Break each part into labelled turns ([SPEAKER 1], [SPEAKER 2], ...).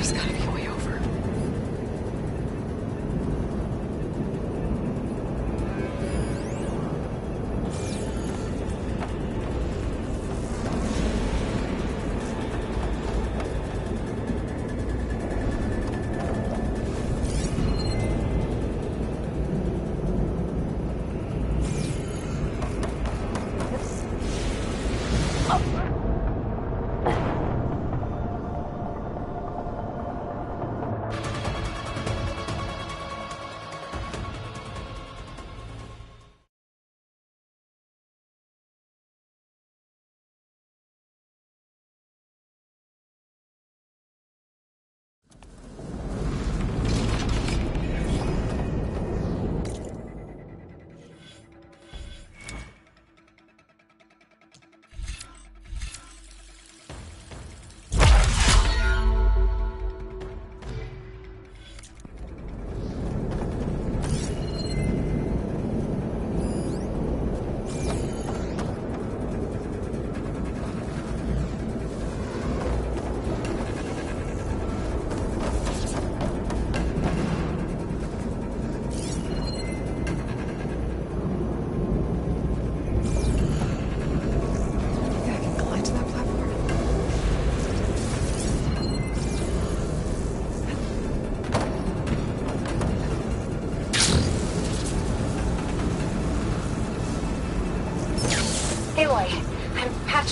[SPEAKER 1] There's gotta be a way over.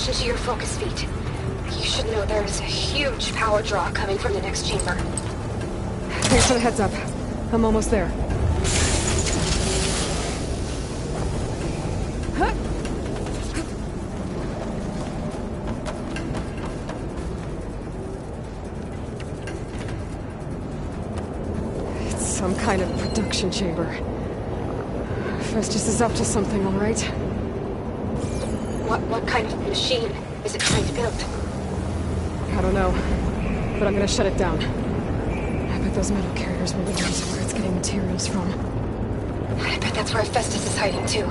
[SPEAKER 2] Into your focus feed. You should know there's a huge power draw coming from the next chamber.
[SPEAKER 1] Thanks for the heads up. I'm almost there. Huh? It's some kind of production chamber. Festus is up to something, all right?
[SPEAKER 2] What kind of machine is it trying to build?
[SPEAKER 1] I don't know, but I'm gonna shut it down. I bet those metal carriers will lead to where it's getting materials from.
[SPEAKER 2] I bet that's where Festus is hiding too.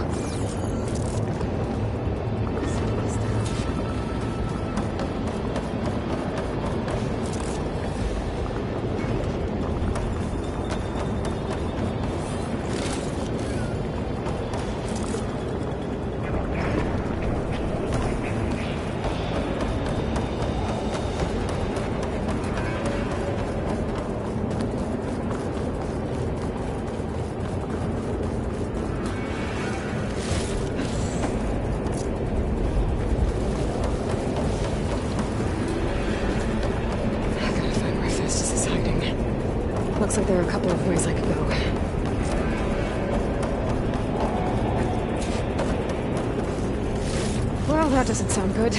[SPEAKER 1] Looks like there are a couple of ways I could go. Well, that doesn't sound good.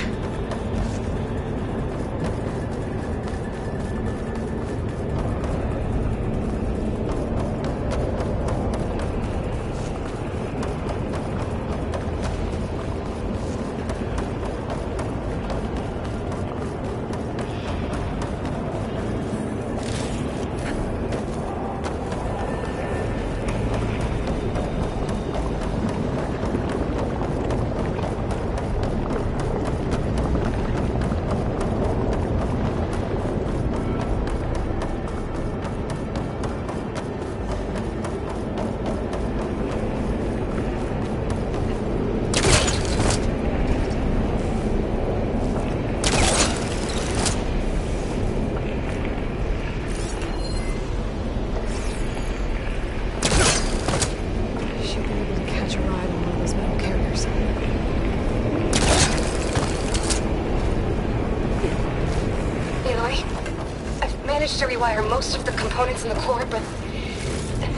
[SPEAKER 2] To rewire most of the components in the core, but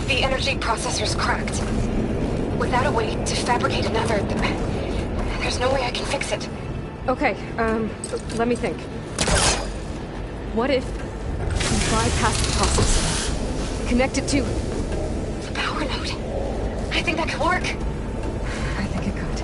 [SPEAKER 2] the energy processor's cracked. Without a way to fabricate another, there's no way I can fix it.
[SPEAKER 1] Okay, let me think. What if we bypass the process? Connect it to
[SPEAKER 2] the power node. I think that could work.
[SPEAKER 1] I think it could.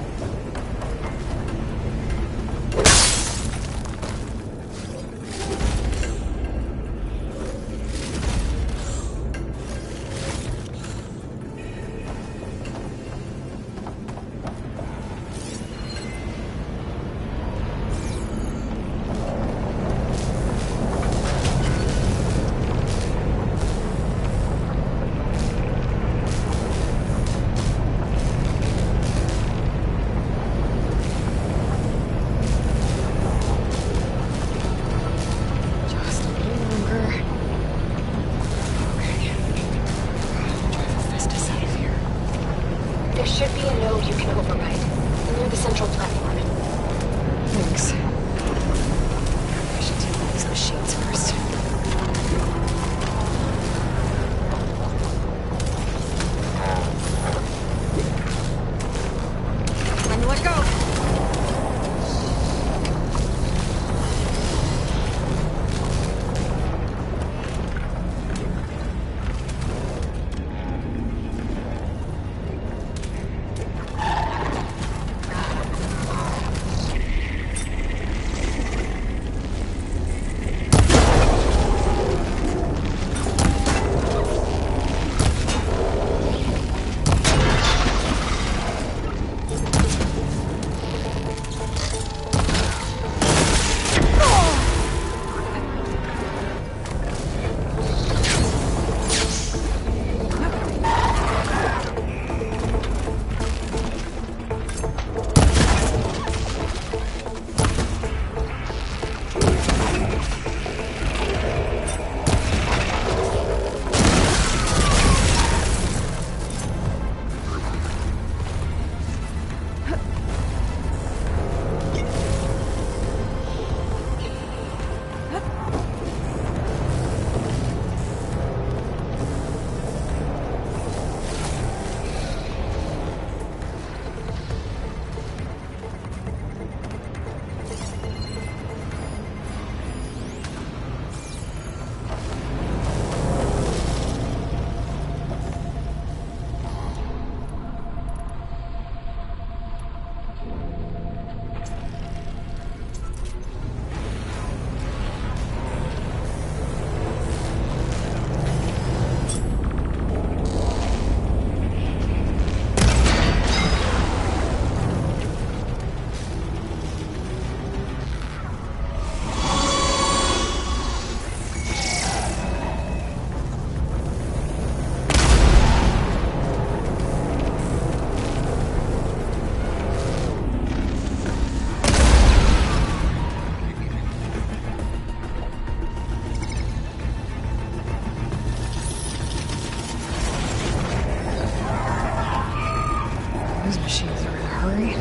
[SPEAKER 1] Those machines are in a hurry.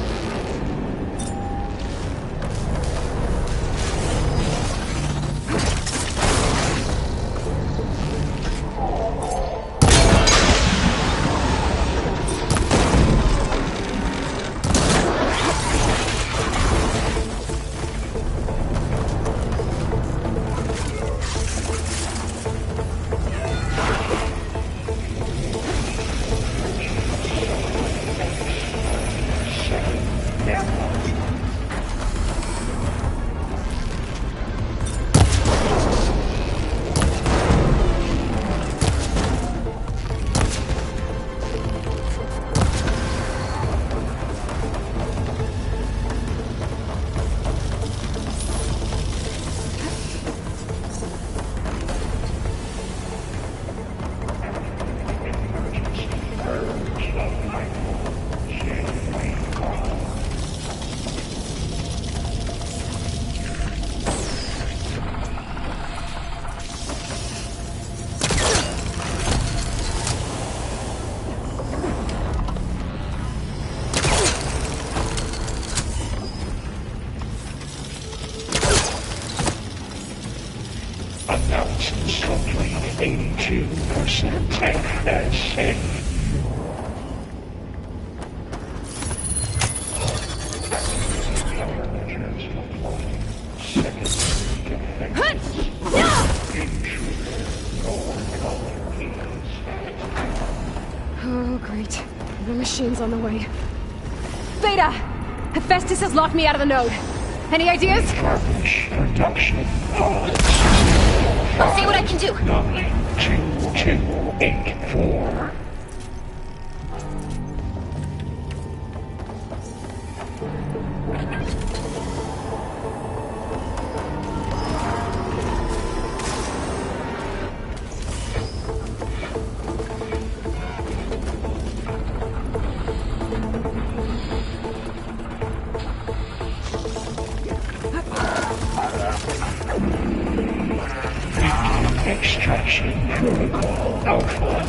[SPEAKER 3] Announcements complete. 82% tech as safe.
[SPEAKER 1] Oh, great. The machine's on the way. Beta! Hephaestus has locked me out of the node. Any ideas?
[SPEAKER 3] Garbage production pods.
[SPEAKER 2] I'll see what I can do.
[SPEAKER 3] 92284. Extraction protocol alpha.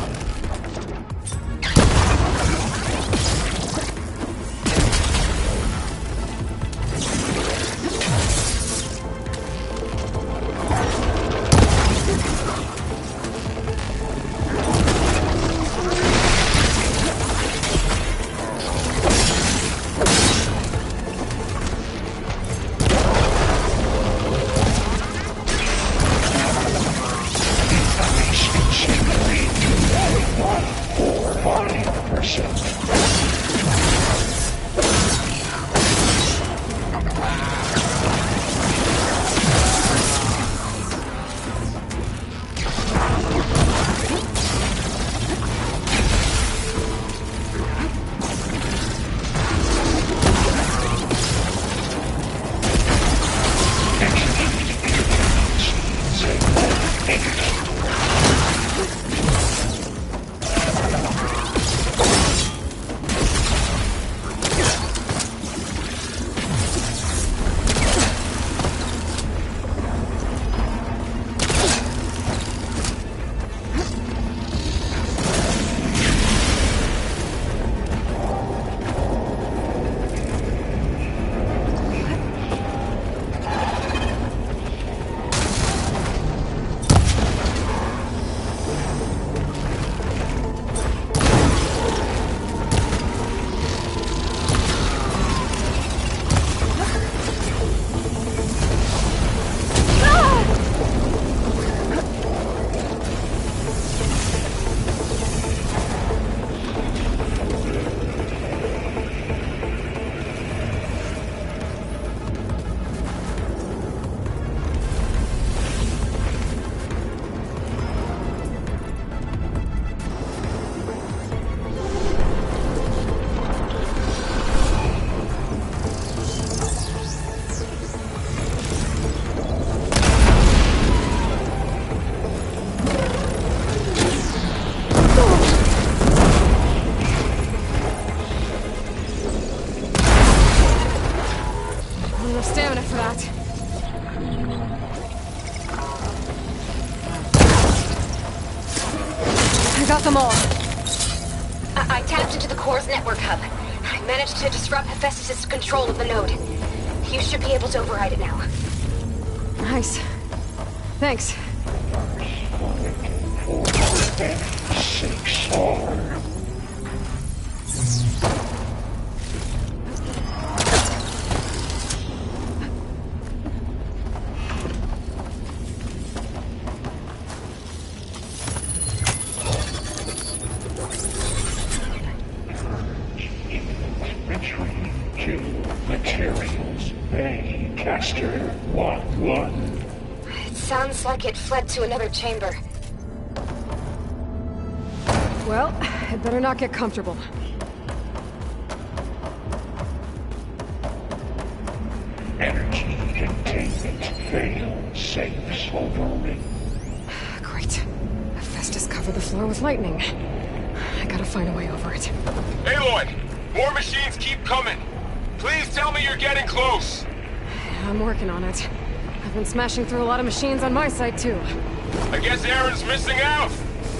[SPEAKER 1] Stamina for that. I got them all.
[SPEAKER 2] I tapped into the core's network hub. I managed to disrupt Hephaestus' control of the node. You should be able to override it now.
[SPEAKER 1] Nice. Thanks.
[SPEAKER 3] 6R. Entry to materials. Bay Caster 1-1.
[SPEAKER 2] It sounds like it fled to another chamber.
[SPEAKER 1] Well, I'd better not get comfortable.
[SPEAKER 3] Energy containment failed. Safes overrun.
[SPEAKER 1] Great. Hephaestus covered the floor with lightning. I gotta find a way over it.
[SPEAKER 4] Aloy! More machines keep coming! Please tell me you're getting close!
[SPEAKER 1] I'm working on it. I've been smashing through a lot of machines on my side, too.
[SPEAKER 4] I guess Aaron's missing out!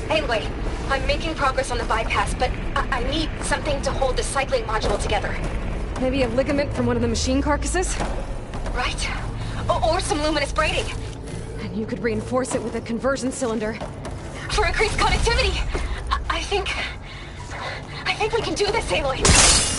[SPEAKER 2] Anyway, I'm making progress on the bypass, but I need something to hold the cycling module together.
[SPEAKER 1] Maybe a ligament from one of the machine carcasses?
[SPEAKER 2] Right? Or some luminous braiding.
[SPEAKER 1] And you could reinforce it with a conversion cylinder.
[SPEAKER 2] For increased connectivity! I think we can do this, Aloy!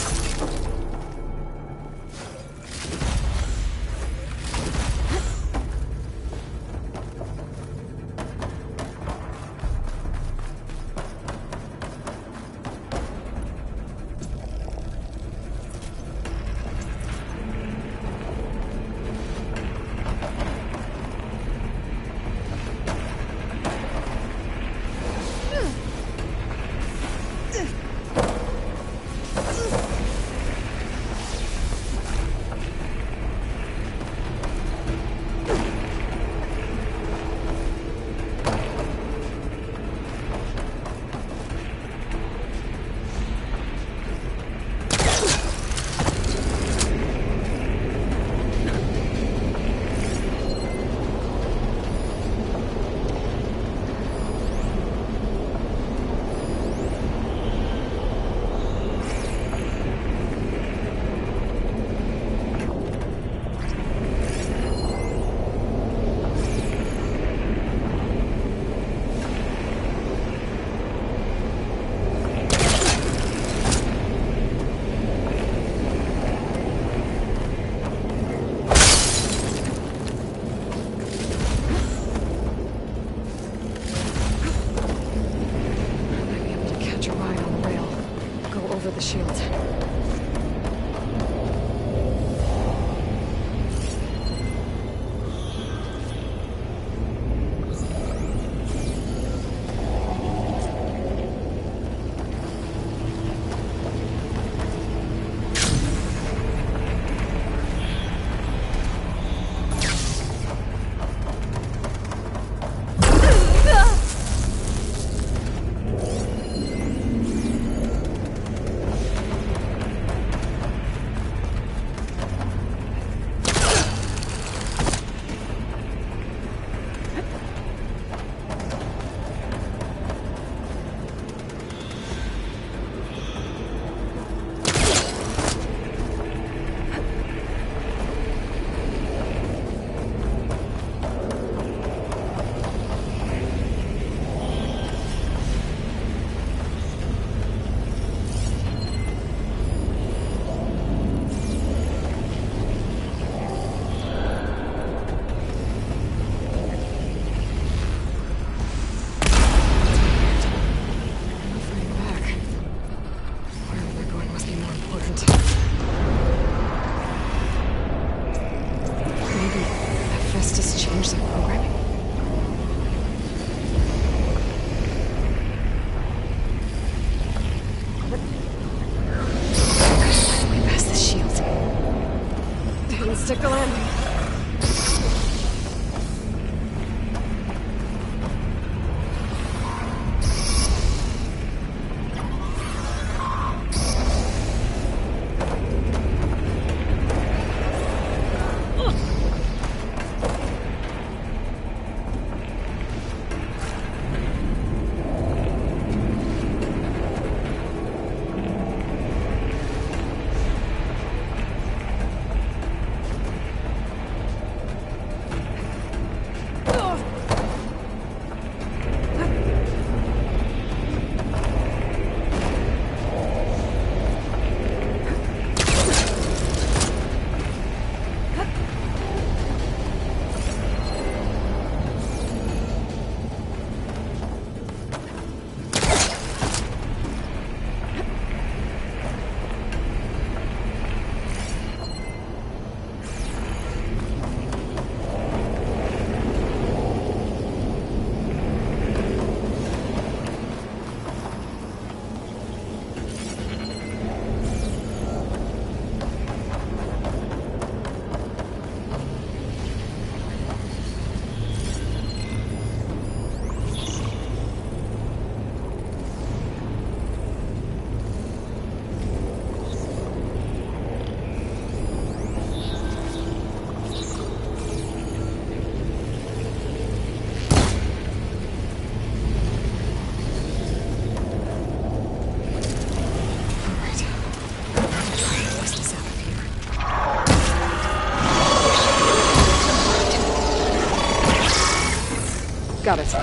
[SPEAKER 1] Got it.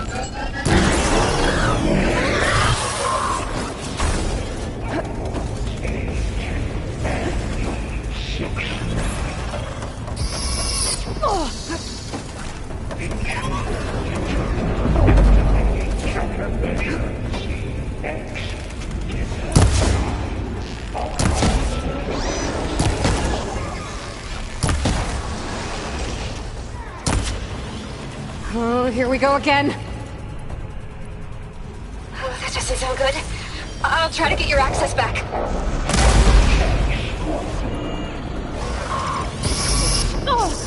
[SPEAKER 1] Oh, here we go again.
[SPEAKER 2] Oh, that doesn't sound good. I'll try to get your access back.
[SPEAKER 1] Oh!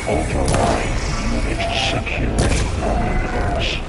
[SPEAKER 3] Override unit security parameters.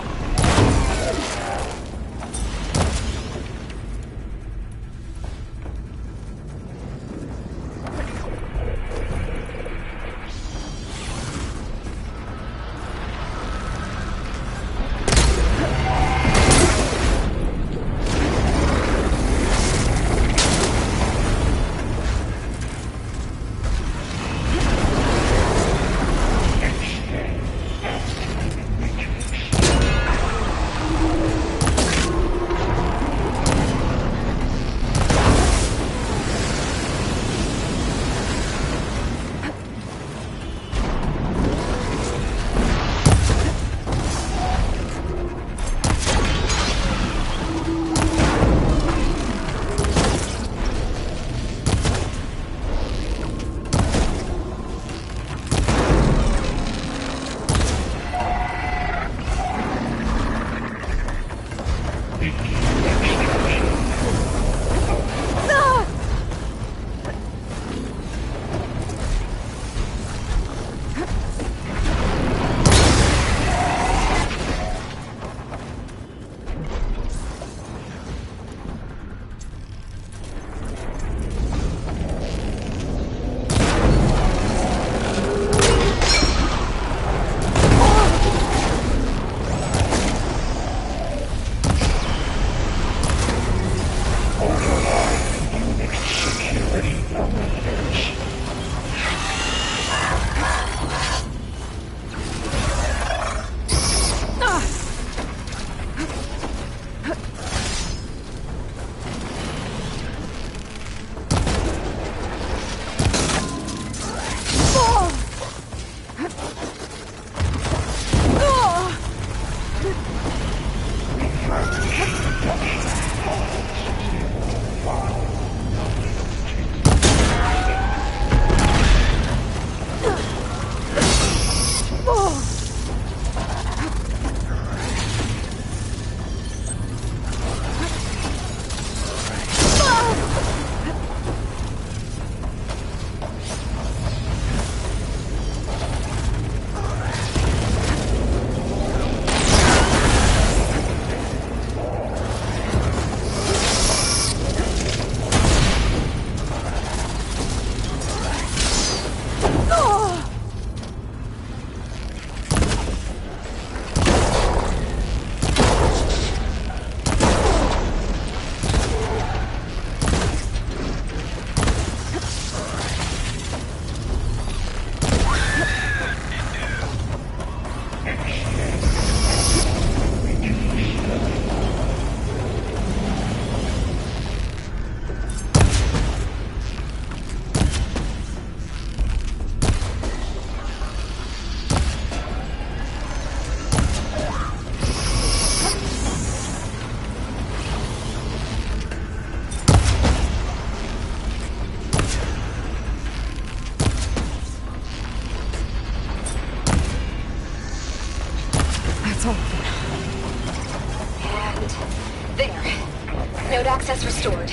[SPEAKER 2] Node access restored.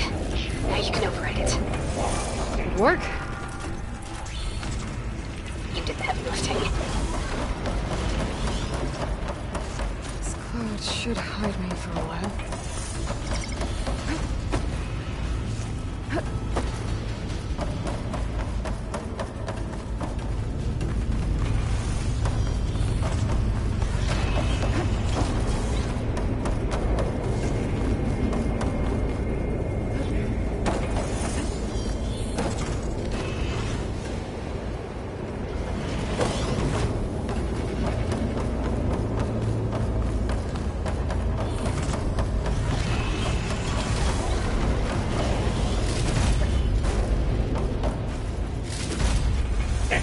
[SPEAKER 2] Now you can override it.
[SPEAKER 1] Work?
[SPEAKER 2] You did the heavy lifting.
[SPEAKER 1] This cloud should hide me for a while.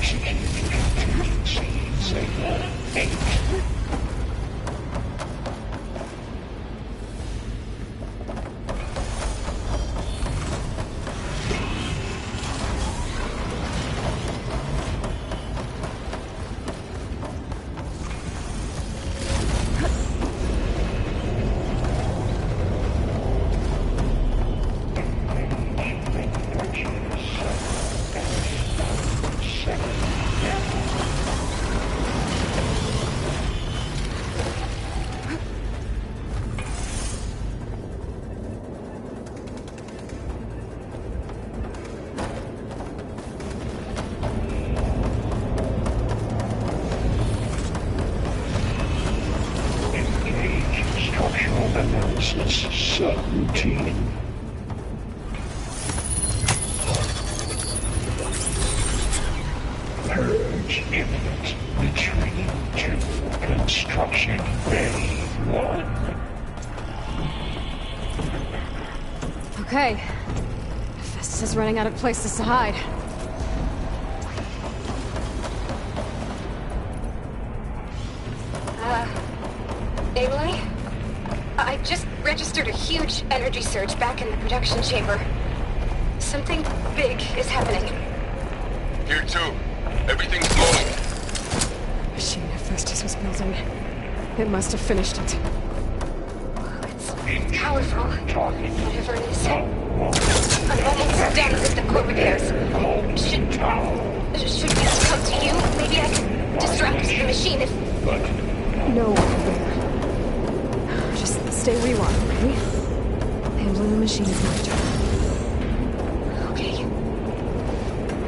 [SPEAKER 3] executing contingencies in 8. Analysis subroutine. Purge imminent. Retreating to construction bay 1.
[SPEAKER 1] Okay. Festus is running out of places to hide.
[SPEAKER 2] Aloy? I just registered a huge energy surge back in the production chamber. Something big is happening.
[SPEAKER 4] Here too. Everything's glowing.
[SPEAKER 1] The machine Festus was building. It must have finished it.
[SPEAKER 2] It's powerful. Whatever it is. I'm almost done with the core repairs. Should we come to you? Maybe I can distract the machine if...
[SPEAKER 1] No, just stay where you are, okay? Handling the machine is my job.
[SPEAKER 2] Okay.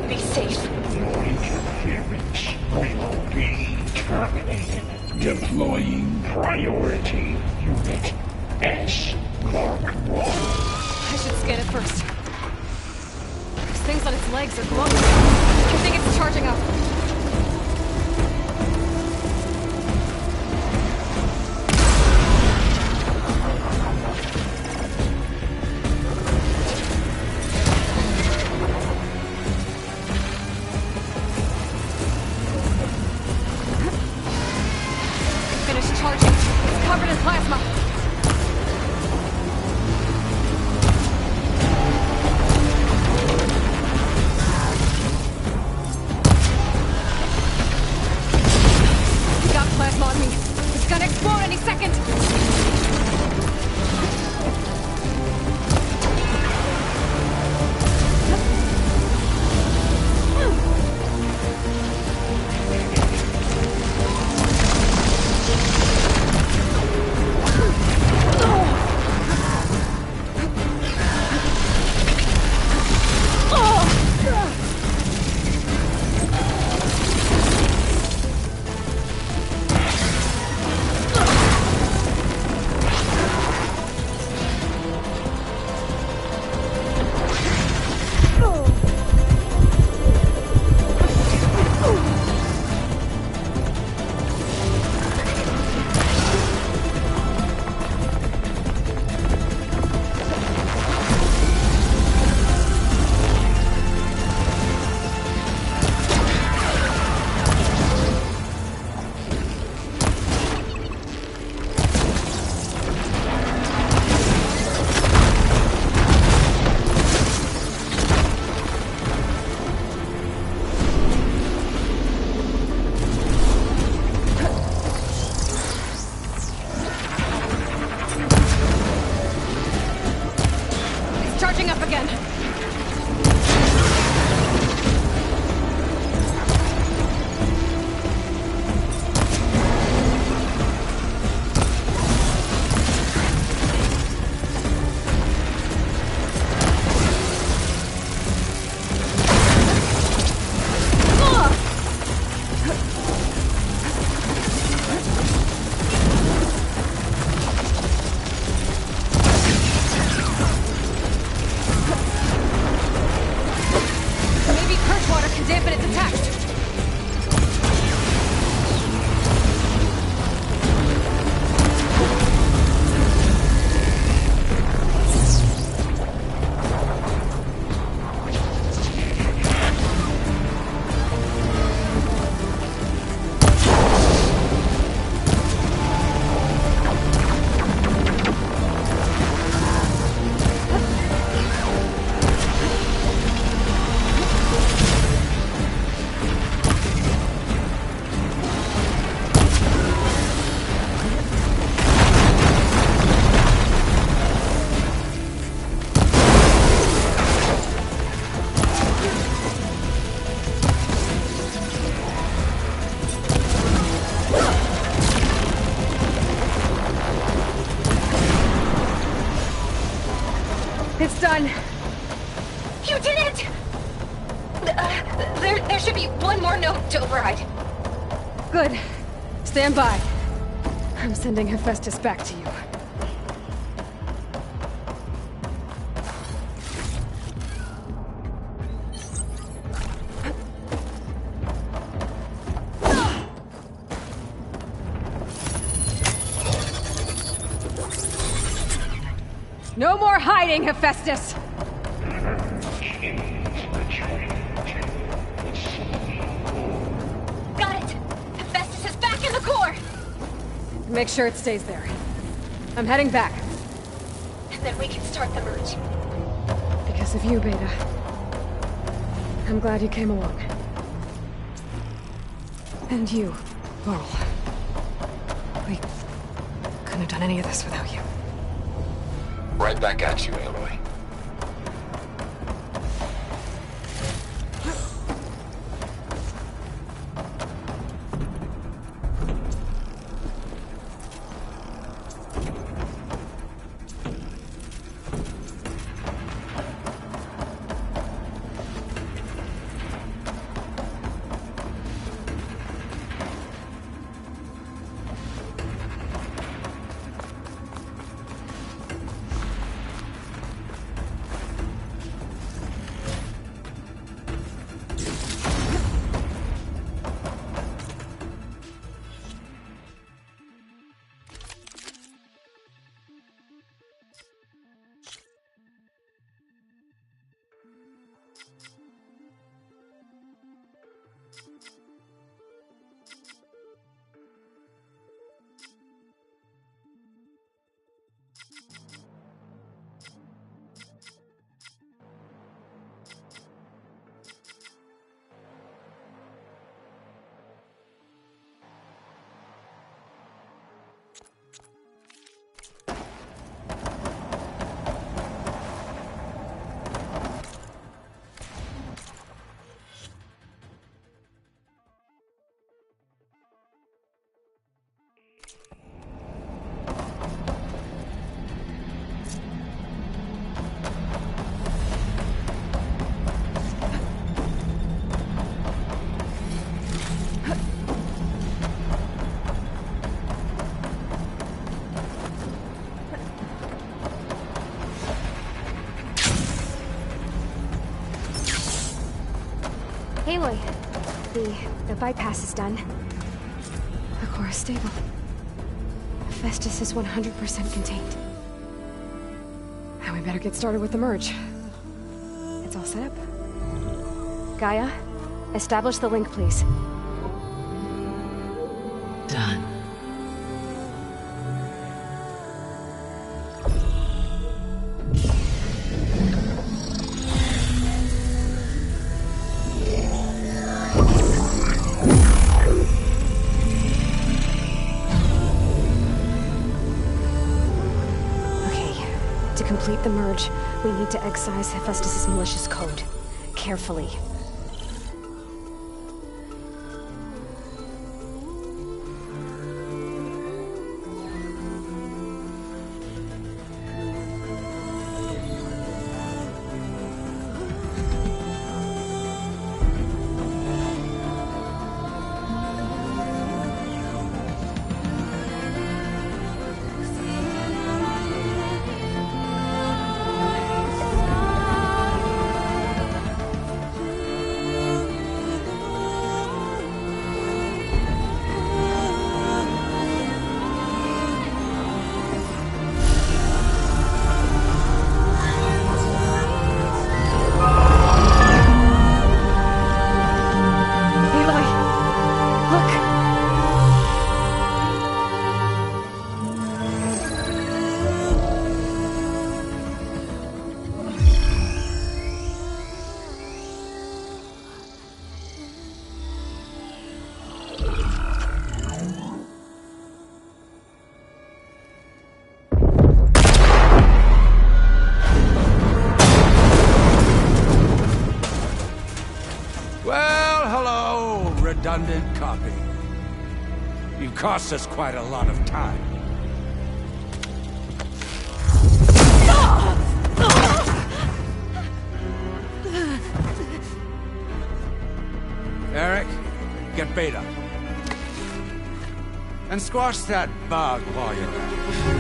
[SPEAKER 2] Be safe.
[SPEAKER 3] Your interference will be terminated. Deploying priority unit S Mark 1.
[SPEAKER 1] I should scan it first. Those things on its legs are glowing. I think it's charging up. Finished charging. It's covered in plasma. done.
[SPEAKER 2] You did it! There should be one more note to override.
[SPEAKER 1] Good. Stand by. I'm sending Hephaestus back to you. No more hiding, Hephaestus!
[SPEAKER 2] Got it! Hephaestus is back in the core!
[SPEAKER 1] Make sure it stays there. I'm heading back.
[SPEAKER 2] And then we can start the merge.
[SPEAKER 1] Because of you, Beta. I'm glad you came along. And you, Laurel. We couldn't have done any of this without you.
[SPEAKER 4] Right back at you, Aloy.
[SPEAKER 1] Aloy, the bypass is done. The core is stable. Hephaestus is 100% contained. And we better get started with the merge. It's all set up. Gaia, establish the link, please.
[SPEAKER 5] Done.
[SPEAKER 1] To complete the merge, we need to excise Hephaestus' malicious code. Carefully.
[SPEAKER 3] Redundant copy. You cost us quite a lot of time.
[SPEAKER 5] Eric, get Beta. And squash that bug while you're at it.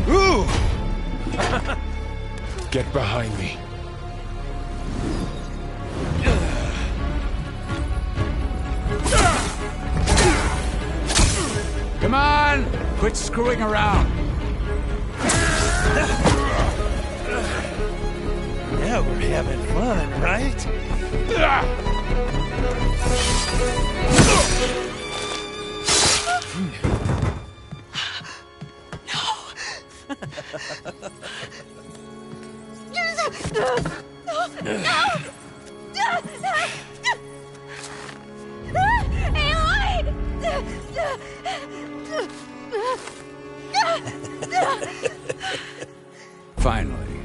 [SPEAKER 4] Ooh! Get behind me.
[SPEAKER 5] Come on! Quit screwing around.
[SPEAKER 6] Yeah, we're having fun, right?
[SPEAKER 5] Finally.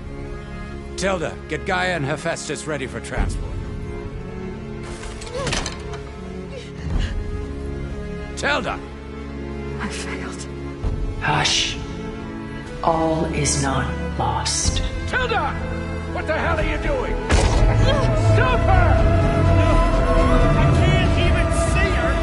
[SPEAKER 5] Tilda, get Gaia and Hephaestus ready for transport. Tilda!
[SPEAKER 1] I failed.
[SPEAKER 7] Hush. All is not lost.
[SPEAKER 5] Tilda! What the hell are you doing? Stop her!
[SPEAKER 6] I can't even see her!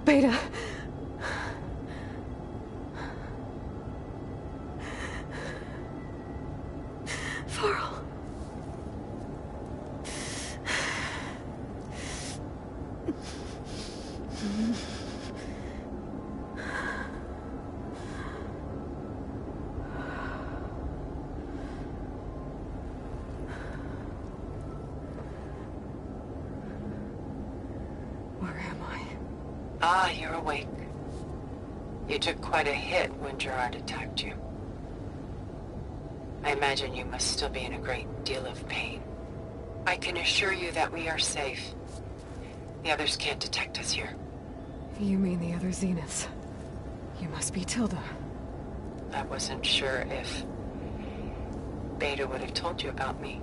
[SPEAKER 1] Beta. Varl. Where am I?
[SPEAKER 7] Ah, you're awake. You took quite a hit when Gerard attacked you. I imagine you must still be in a great deal of pain. I can assure you that we are safe. The others can't detect us here.
[SPEAKER 1] You mean the other Zeniths? You must be Tilda.
[SPEAKER 7] I wasn't sure if Beta would have told you about me.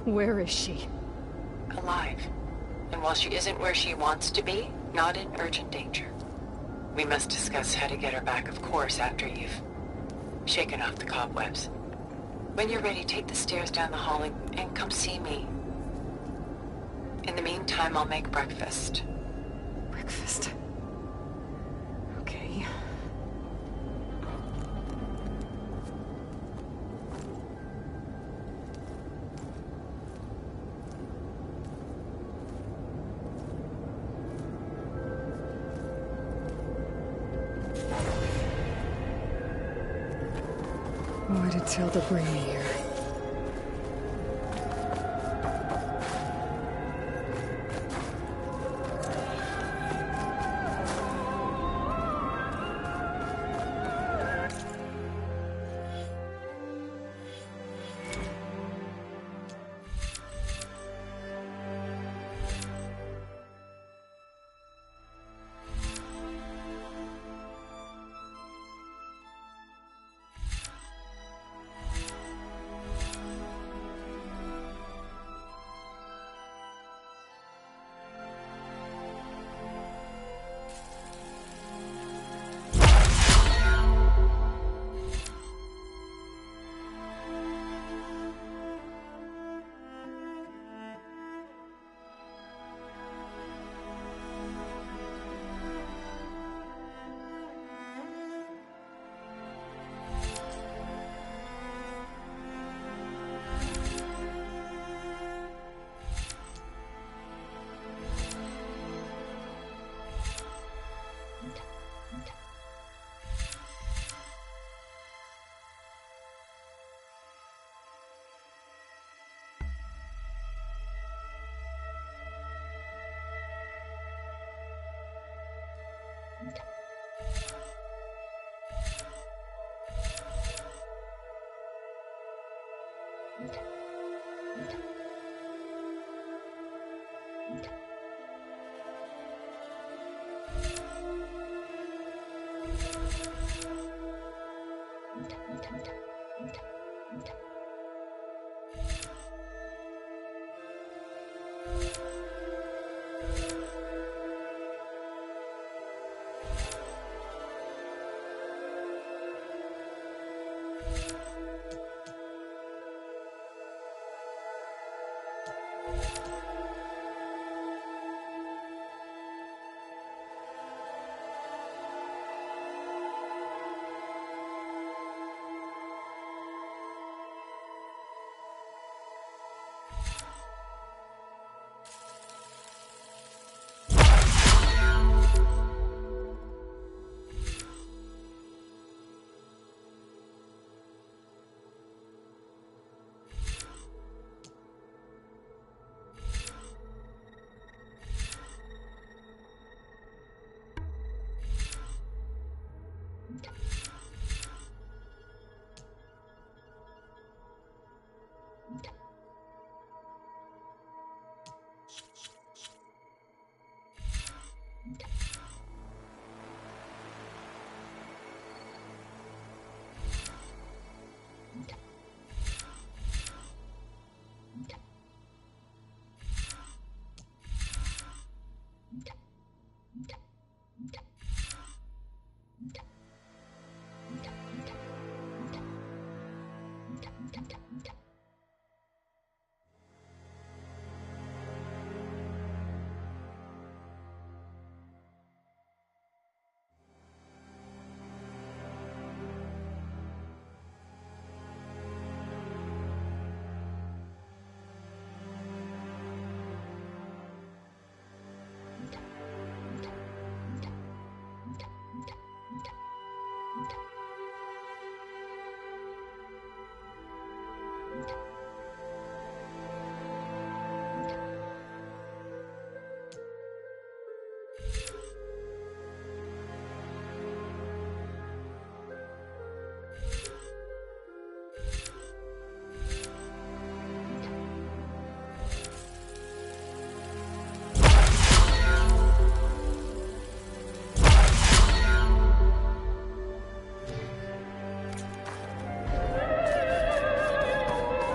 [SPEAKER 1] Where is she?
[SPEAKER 7] Alive. And while she isn't where she wants to be, not in urgent danger. We must discuss how to get her back, of course, after you've shaken off the cobwebs. When you're ready, take the stairs down the hall and come see me. In the meantime, I'll make breakfast.
[SPEAKER 1] Breakfast. Okay. Why did Tilda bring me here?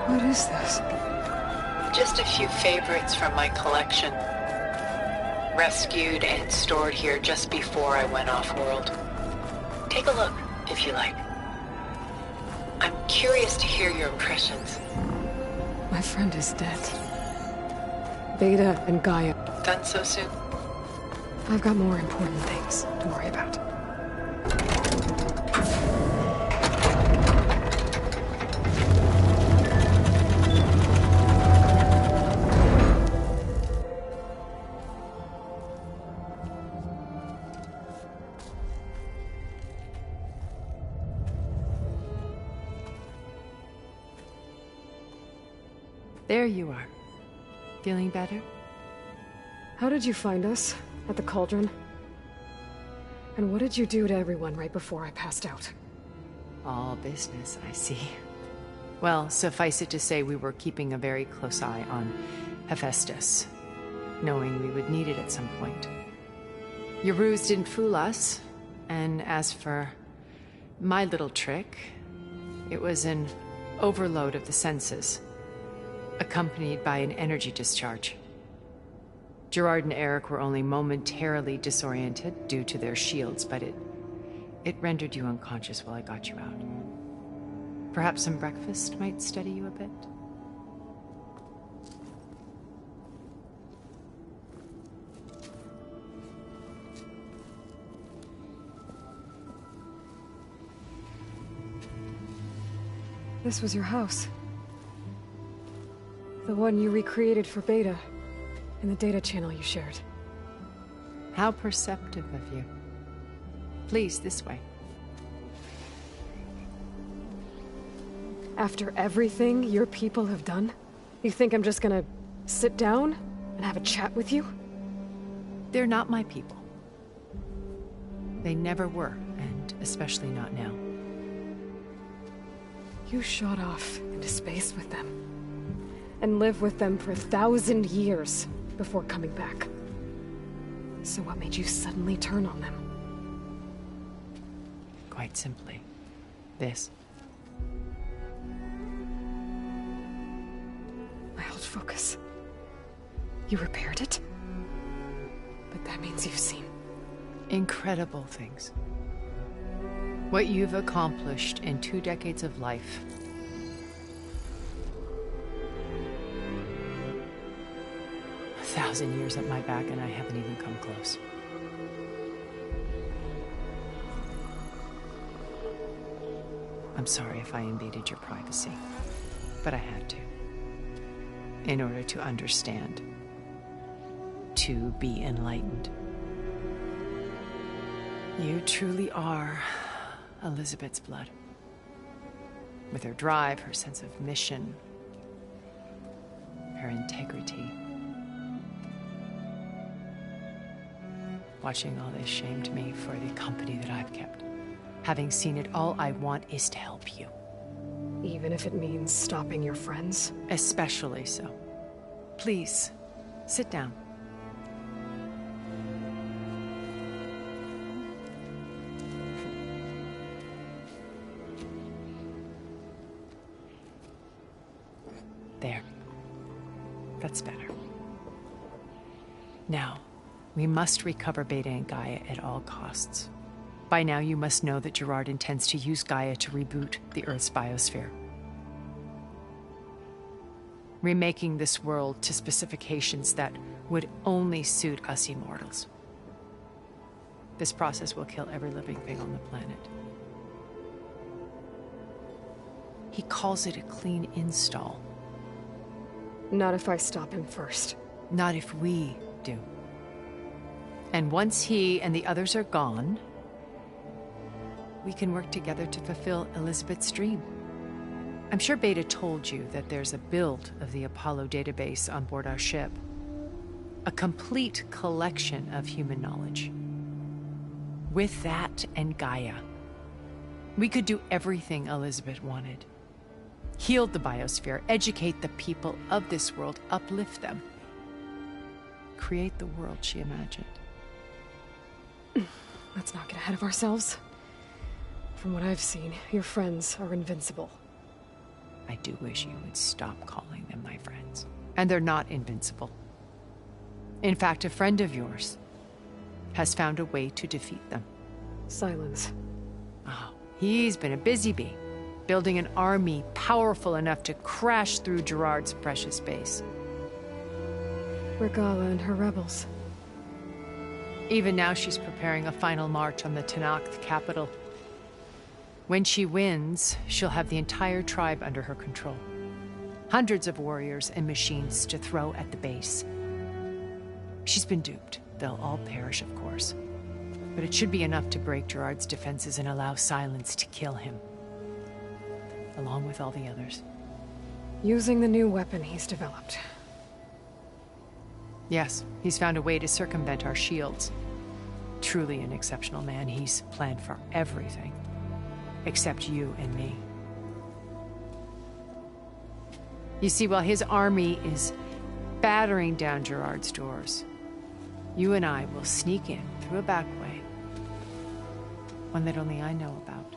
[SPEAKER 1] What is this?
[SPEAKER 7] Just a few favorites from my collection. Rescued and stored here just before I went off-world. Take a look, if you like. I'm curious to hear your impressions.
[SPEAKER 1] My friend is dead. Beta and Gaia.
[SPEAKER 7] Done so soon?
[SPEAKER 1] I've got more important things to worry about.
[SPEAKER 7] There you are. Feeling better?
[SPEAKER 1] How did you find us? At the cauldron? And what did you do to everyone right before I passed out?
[SPEAKER 7] All business, I see. Well, suffice it to say we were keeping a very close eye on Hephaestus, knowing we would need it at some point. Your ruse didn't fool us, and as for my little trick, it was an overload of the senses, accompanied by an energy discharge. Gerard and Eric were only momentarily disoriented due to their shields, but it rendered you unconscious while I got you out. Perhaps some breakfast might steady you a bit?
[SPEAKER 1] This was your house. The one you recreated for Beta, in the data channel you shared.
[SPEAKER 7] How perceptive of you. Please, this way.
[SPEAKER 1] After everything your people have done, you think I'm just gonna sit down and have a chat with you?
[SPEAKER 7] They're not my people. They never were, and especially not now.
[SPEAKER 1] You shot off into space with them. and live with them for 1,000 years before coming back. So what made you suddenly turn on them?
[SPEAKER 7] Quite simply, this.
[SPEAKER 1] My old focus. You repaired it? But that means you've seen...
[SPEAKER 7] Incredible things. What you've accomplished in 2 decades of life. A 1,000 years at my back and I haven't even come close. I'm sorry if I invaded your privacy, but I had to. In order to understand. To be enlightened. You truly are Elizabeth's blood. With her drive, her sense of mission, her integrity. Watching all this shamed me for the company that I've kept. Having seen it, all I want is to help you.
[SPEAKER 1] Even if it means stopping your friends?
[SPEAKER 7] Especially so. Please, sit down. There. That's better. Now, we must recover Beta and Gaia at all costs. By now, you must know that Gerard intends to use Gaia to reboot the Earth's biosphere. Remaking this world to specifications that would only suit us immortals. This process will kill every living thing on the planet. He calls it a clean install.
[SPEAKER 1] Not if I stop him first.
[SPEAKER 7] Not if we do. And once he and the others are gone, we can work together to fulfill Elizabeth's dream. I'm sure Beta told you that there's a build of the Apollo database on board our ship. A complete collection of human knowledge. With that and Gaia, we could do everything Elizabeth wanted. Heal the biosphere, educate the people of this world, uplift them. Create the world she imagined.
[SPEAKER 1] Let's not get ahead of ourselves. From what I've seen, your friends are invincible.
[SPEAKER 7] I do wish you would stop calling them my friends. And they're not invincible. In fact, a friend of yours has found a way to defeat them.
[SPEAKER 1] Silence.
[SPEAKER 7] Oh, he's been a busy bee, building an army powerful enough to crash through Gerard's precious base.
[SPEAKER 1] Regala and her rebels.
[SPEAKER 7] Even now, she's preparing a final march on the Tenakth capital. When she wins, she'll have the entire tribe under her control. Hundreds of warriors and machines to throw at the base. She's been duped. They'll all perish, of course. But it should be enough to break Gerard's defenses and allow Silence to kill him. Along with all the others.
[SPEAKER 1] Using the new weapon he's developed.
[SPEAKER 7] Yes, he's found a way to circumvent our shields. Truly an exceptional man. He's planned for everything. Except you and me. You see, while his army is battering down Gerard's doors, you and I will sneak in through a back way. One that only I know about.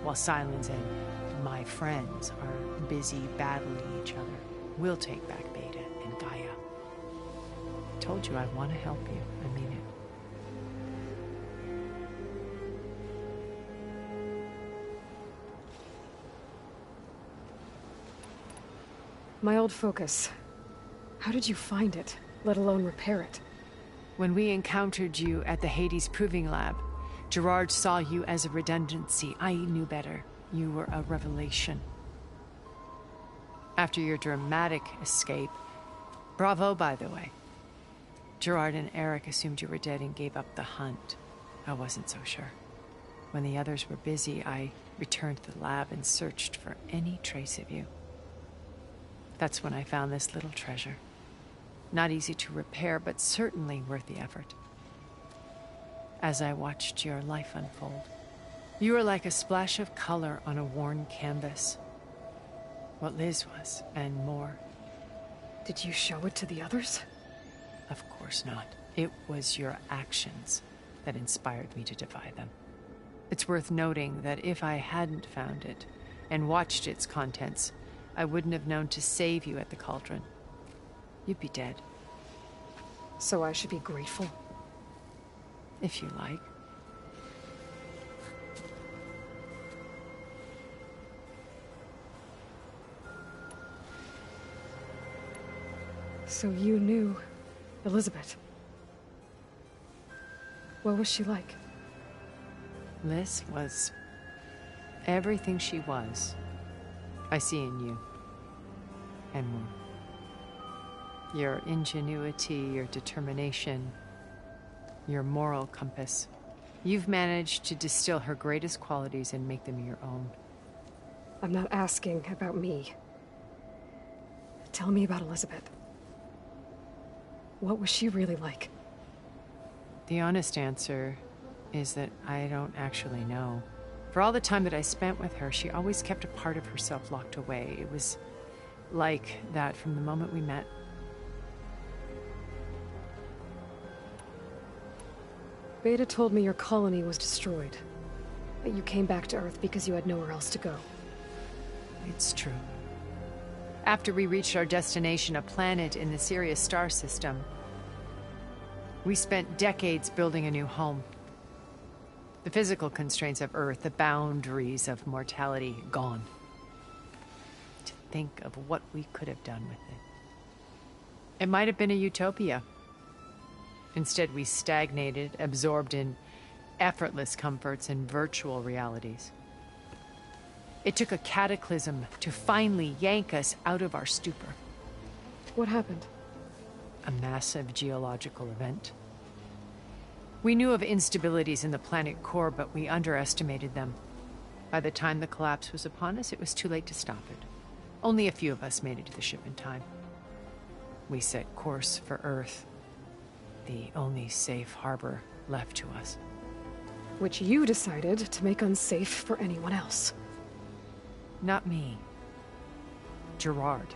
[SPEAKER 7] While Silence and my friends are busy battling each other, we'll take back Beta and Gaia. I told you I want to help you. I mean it.
[SPEAKER 1] My old focus. How did you find it, let alone repair it?
[SPEAKER 7] When we encountered you at the Hades Proving Lab, Gerard saw you as a redundancy. I knew better. You were a revelation. After your dramatic escape, bravo, by the way. Gerard and Eric assumed you were dead and gave up the hunt. I wasn't so sure. When the others were busy, I returned to the lab and searched for any trace of you. That's when I found this little treasure. Not easy to repair, but certainly worth the effort. As I watched your life unfold, you were like a splash of color on a worn canvas. What Liz was, and more.
[SPEAKER 1] Did you show it to the others?
[SPEAKER 7] Of course not. It was your actions that inspired me to defy them. It's worth noting that if I hadn't found it and watched its contents, I wouldn't have known to save you at the cauldron. You'd be dead.
[SPEAKER 1] So I should be grateful?
[SPEAKER 7] If you like.
[SPEAKER 1] So you knew Elizabeth. What was she like?
[SPEAKER 7] Liz was everything she was. I see in you. And more. Your ingenuity, your determination, your moral compass. You've managed to distill her greatest qualities and make them your own.
[SPEAKER 1] I'm not asking about me. Tell me about Elizabeth. What was she really like?
[SPEAKER 7] The honest answer is that I don't actually know. For all the time that I spent with her, she always kept a part of herself locked away. It was like that from the moment we met.
[SPEAKER 1] Beta told me your colony was destroyed. That you came back to Earth because you had nowhere else to go.
[SPEAKER 7] It's true. After we reached our destination, a planet in the Sirius star system, we spent decades building a new home. The physical constraints of Earth, the boundaries of mortality, gone. To think of what we could have done with it. It might have been a utopia. Instead, we stagnated, absorbed in effortless comforts and virtual realities. It took a cataclysm to finally yank us out of our stupor.
[SPEAKER 1] What happened?
[SPEAKER 7] A massive geological event. We knew of instabilities in the planet core, but we underestimated them. By the time the collapse was upon us, it was too late to stop it. Only a few of us made it to the ship in time. We set course for Earth, the only safe harbor left to us.
[SPEAKER 1] Which you decided to make unsafe for anyone else.
[SPEAKER 7] Not me. Gerard.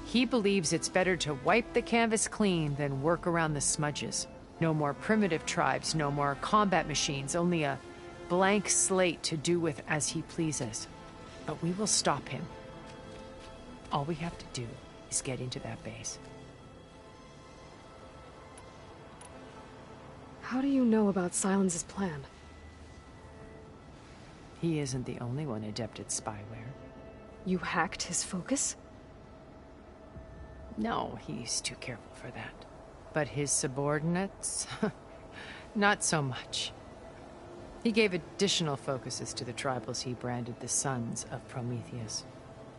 [SPEAKER 7] He believes it's better to wipe the canvas clean than work around the smudges. No more primitive tribes, no more combat machines, only a blank slate to do with as he pleases. But we will stop him. All we have to do is get into that base.
[SPEAKER 1] How do you know about Silence's plan?
[SPEAKER 7] He isn't the only one adept at spyware.
[SPEAKER 1] You hacked his focus?
[SPEAKER 7] No, he's too careful for that. But his subordinates? Not so much. He gave additional focuses to the tribals he branded the Sons of Prometheus.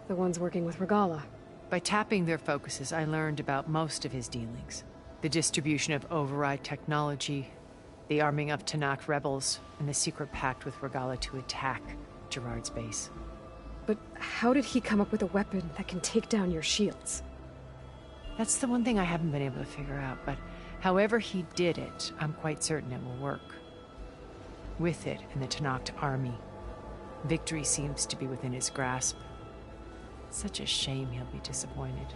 [SPEAKER 1] The ones working with Regala.
[SPEAKER 7] By tapping their focuses, I learned about most of his dealings. The distribution of override technology, the arming of Tanakh rebels, and the secret pact with Regala to attack Gerard's base.
[SPEAKER 1] But how did he come up with a weapon that can take down your shields?
[SPEAKER 7] That's the one thing I haven't been able to figure out, but however he did it, I'm quite certain it will work. With it and the Tanakh army, victory seems to be within his grasp. Such a shame he'll be disappointed.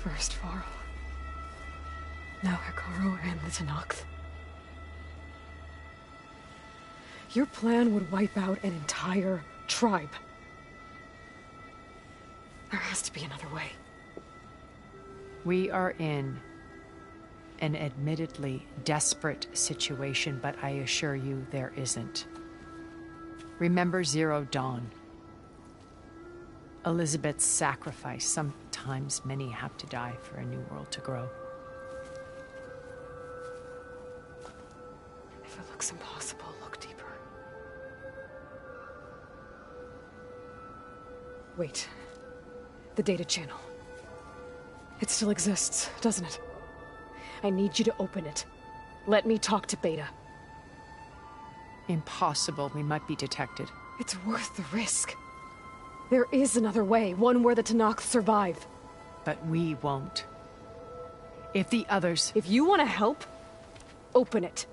[SPEAKER 1] First Varl. Now Hikaru and the Tanakh. Your plan would wipe out an entire tribe. There has to be another way.
[SPEAKER 7] We are in an admittedly desperate situation, but I assure you there isn't. Remember Zero Dawn. Elizabeth's sacrifice. Sometimes many have to die for a new world to grow.
[SPEAKER 1] If it looks impossible, look deeper. Wait. The data channel. It still exists, doesn't it? I need you to open it. Let me talk to Beta.
[SPEAKER 7] Impossible. We might be detected.
[SPEAKER 1] It's worth the risk. There is another way, one where the Tanakh survive.
[SPEAKER 7] But we won't. If the others...
[SPEAKER 1] If you want to help, open it.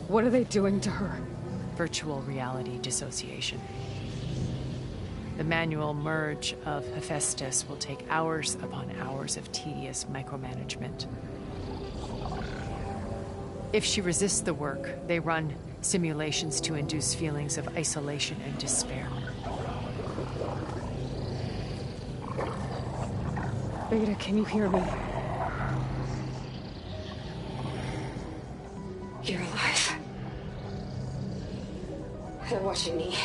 [SPEAKER 1] What are they doing to her?
[SPEAKER 7] Virtual reality dissociation. The manual merge of Hephaestus will take hours upon hours of tedious micromanagement. If she resists the work, they run simulations to induce feelings of isolation and despair.
[SPEAKER 1] Beta, can you hear me?
[SPEAKER 2] You're alive. They're watching me.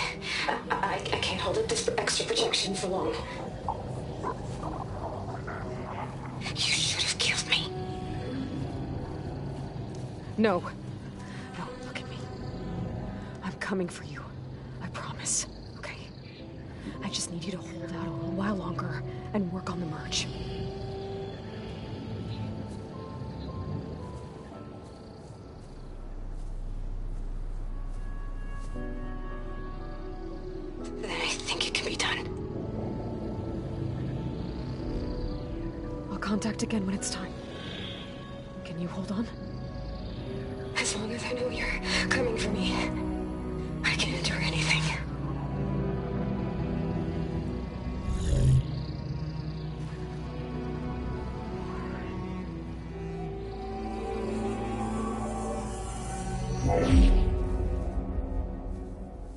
[SPEAKER 2] I can't hold up this extra projection for long. You should have killed me.
[SPEAKER 1] No. No, look at me. I'm coming for you. I promise. Okay? I just need you to hold out a little while longer and work on the merge.
[SPEAKER 2] Then I think it can be done.
[SPEAKER 1] I'll contact again when it's time. Can you hold on?
[SPEAKER 2] As long as I know you're coming for me, I can endure anything.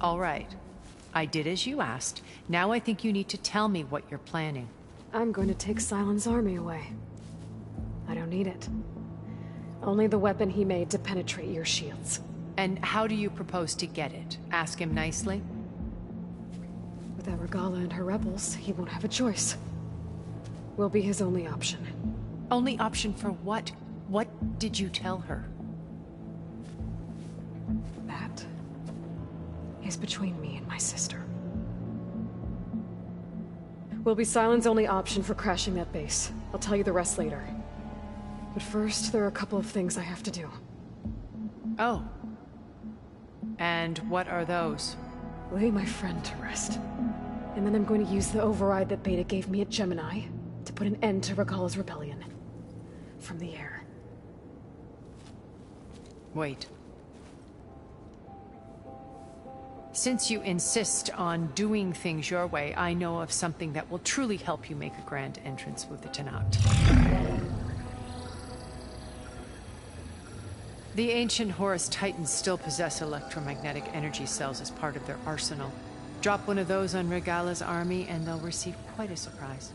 [SPEAKER 7] All right. I did as you asked. Now I think you need to tell me what you're planning.
[SPEAKER 1] I'm going to take Silent's army away. I don't need it. Only the weapon he made to penetrate your shields.
[SPEAKER 7] And how do you propose to get it? Ask him nicely?
[SPEAKER 1] Without Regala and her rebels, he won't have a choice. We'll be his only option.
[SPEAKER 7] Only option for what? What did you tell her?
[SPEAKER 1] That is between me and my sister. Will be Silent's only option for crashing that base. I'll tell you the rest later. But first, there are a couple of things I have to do.
[SPEAKER 7] Oh. And what are those?
[SPEAKER 1] Lay my friend to rest. And then I'm going to use the override that Beta gave me at Gemini to put an end to Regala's rebellion. From the air.
[SPEAKER 7] Wait. Since you insist on doing things your way, I know of something that will truly help you make a grand entrance with the Tenakth. The ancient Horus Titans still possess electromagnetic energy cells as part of their arsenal. Drop one of those on Regala's army and they'll receive quite a surprise.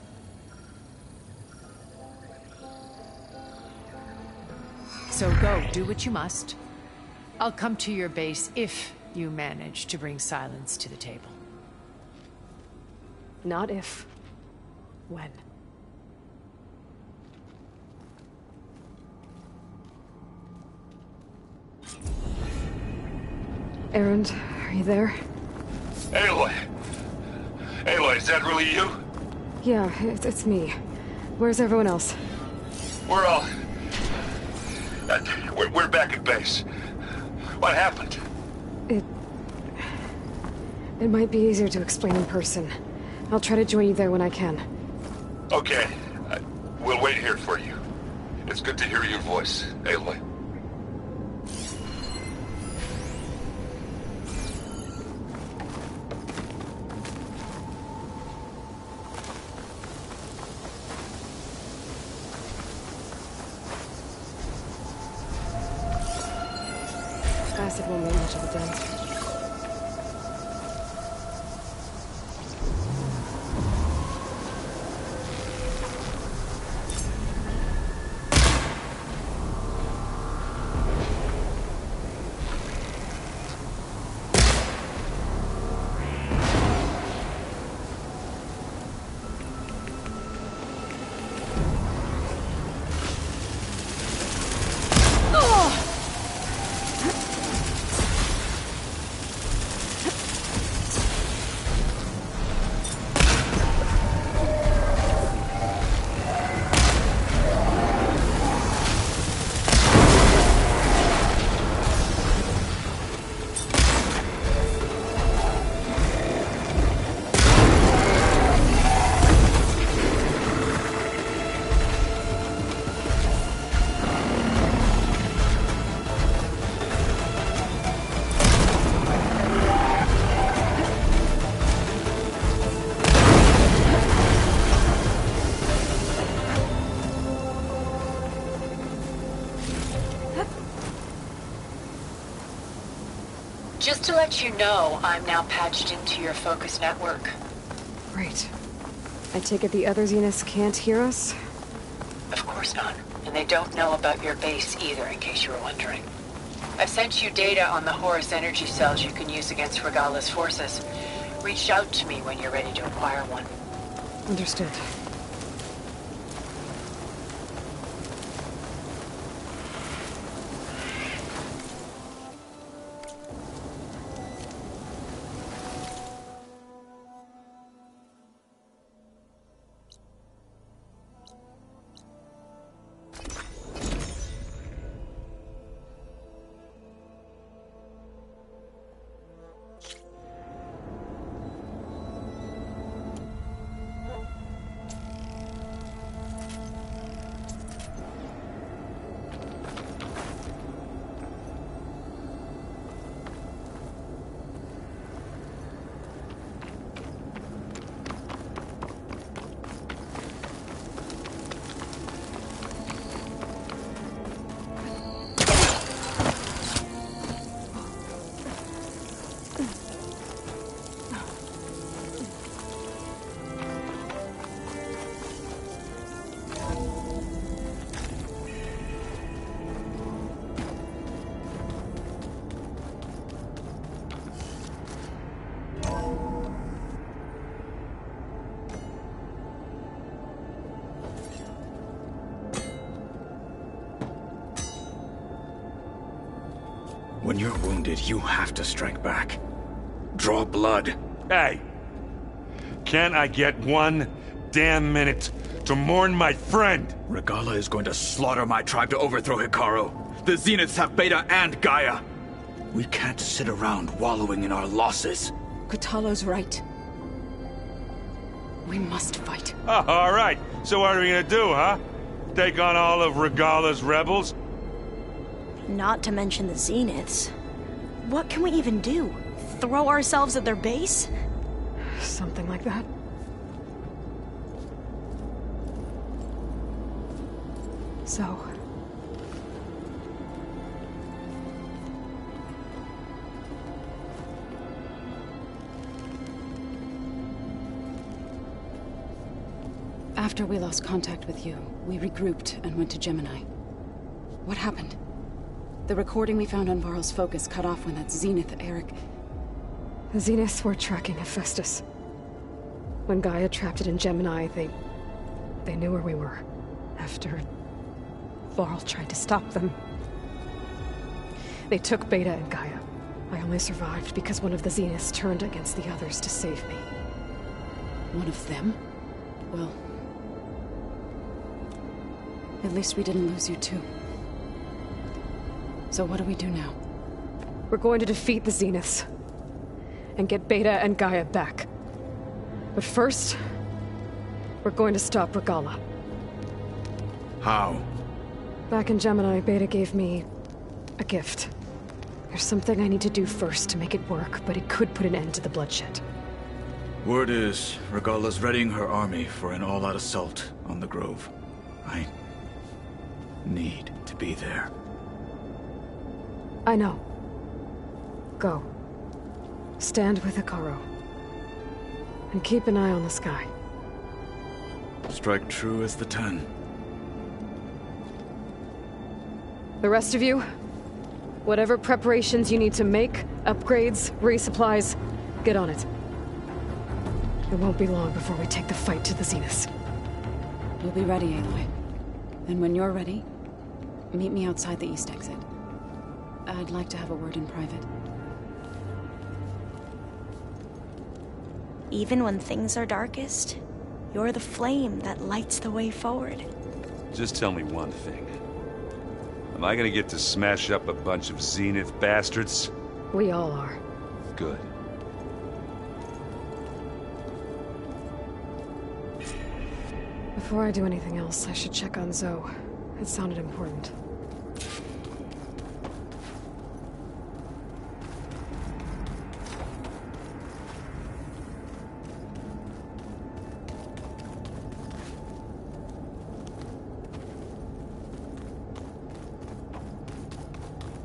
[SPEAKER 7] So go, do what you must. I'll come to your base if you manage to bring Silence to the table.
[SPEAKER 1] Not if. When. Erend, are you there?
[SPEAKER 4] Aloy! Aloy, is that really you?
[SPEAKER 1] Yeah, it's me. Where's everyone else?
[SPEAKER 4] We're all... we're back at base. What happened?
[SPEAKER 1] It might be easier to explain in person. I'll try to join you there when I can.
[SPEAKER 4] Okay. We'll wait here for you. It's good to hear your voice, Aloy.
[SPEAKER 1] Acid won't make much of a dent.
[SPEAKER 7] let you know I'm now patched into your focus network.
[SPEAKER 1] Great. I take it the other Zeniths can't hear us?
[SPEAKER 7] Of course not. And they don't know about your base either, in case you were wondering. I've sent you data on the Horus energy cells you can use against Regala's forces. Reach out to me when you're ready to acquire one.
[SPEAKER 1] Understood.
[SPEAKER 8] When you're wounded, you have to strike back. Draw blood.
[SPEAKER 3] Hey! Can't I get one damn minute to mourn my friend?
[SPEAKER 8] Regala is going to slaughter my tribe to overthrow Hikaru. The Zeniths have Beta and Gaia. We can't sit around wallowing in our losses.
[SPEAKER 9] Kotallo's right. We must fight.
[SPEAKER 3] Oh, all right. So what are we gonna do, huh? Take on all of Regala's rebels?
[SPEAKER 10] Not to mention the Zeniths. What can we even do? Throw ourselves at their base?
[SPEAKER 1] Something like that. So...
[SPEAKER 9] After we lost contact with you, we regrouped and went to Gemini. What happened? The recording we found on Varl's focus cut off when that Zenith, Eric...
[SPEAKER 1] The Zeniths were tracking Hephaestus. When Gaia trapped it in Gemini, they knew where we were. After... Varl tried to stop them. They took Beta and Gaia. I only survived because one of the Zeniths turned against the others to save me.
[SPEAKER 9] One of them? Well... At least we didn't lose you too. So what do we do now?
[SPEAKER 1] We're going to defeat the Zeniths. And get Beta and Gaia back. But first... we're going to stop Regala.
[SPEAKER 8] How?
[SPEAKER 1] Back in Gemini, Beta gave me... a gift. There's something I need to do first to make it work, but it could put an end to the bloodshed.
[SPEAKER 8] Word is, Regala's readying her army for an all-out assault on the Grove. I... need to be there.
[SPEAKER 1] I know. Go. Stand with Hikaru. And keep an eye on the sky.
[SPEAKER 8] Strike true as the 10.
[SPEAKER 1] The rest of you, whatever preparations you need to make, upgrades, resupplies, get on it. It won't be long before we take the fight to the Zeniths.
[SPEAKER 9] We'll be ready, Aloy. And when you're ready, meet me outside the east exit. I'd like to have a word in private.
[SPEAKER 10] Even when things are darkest, you're the flame that lights the way forward.
[SPEAKER 4] Just tell me one thing. Am I gonna get to smash up a bunch of Zenith bastards?
[SPEAKER 1] We all are.
[SPEAKER 4] Good.
[SPEAKER 1] Before I do anything else, I should check on Zoe. It sounded important.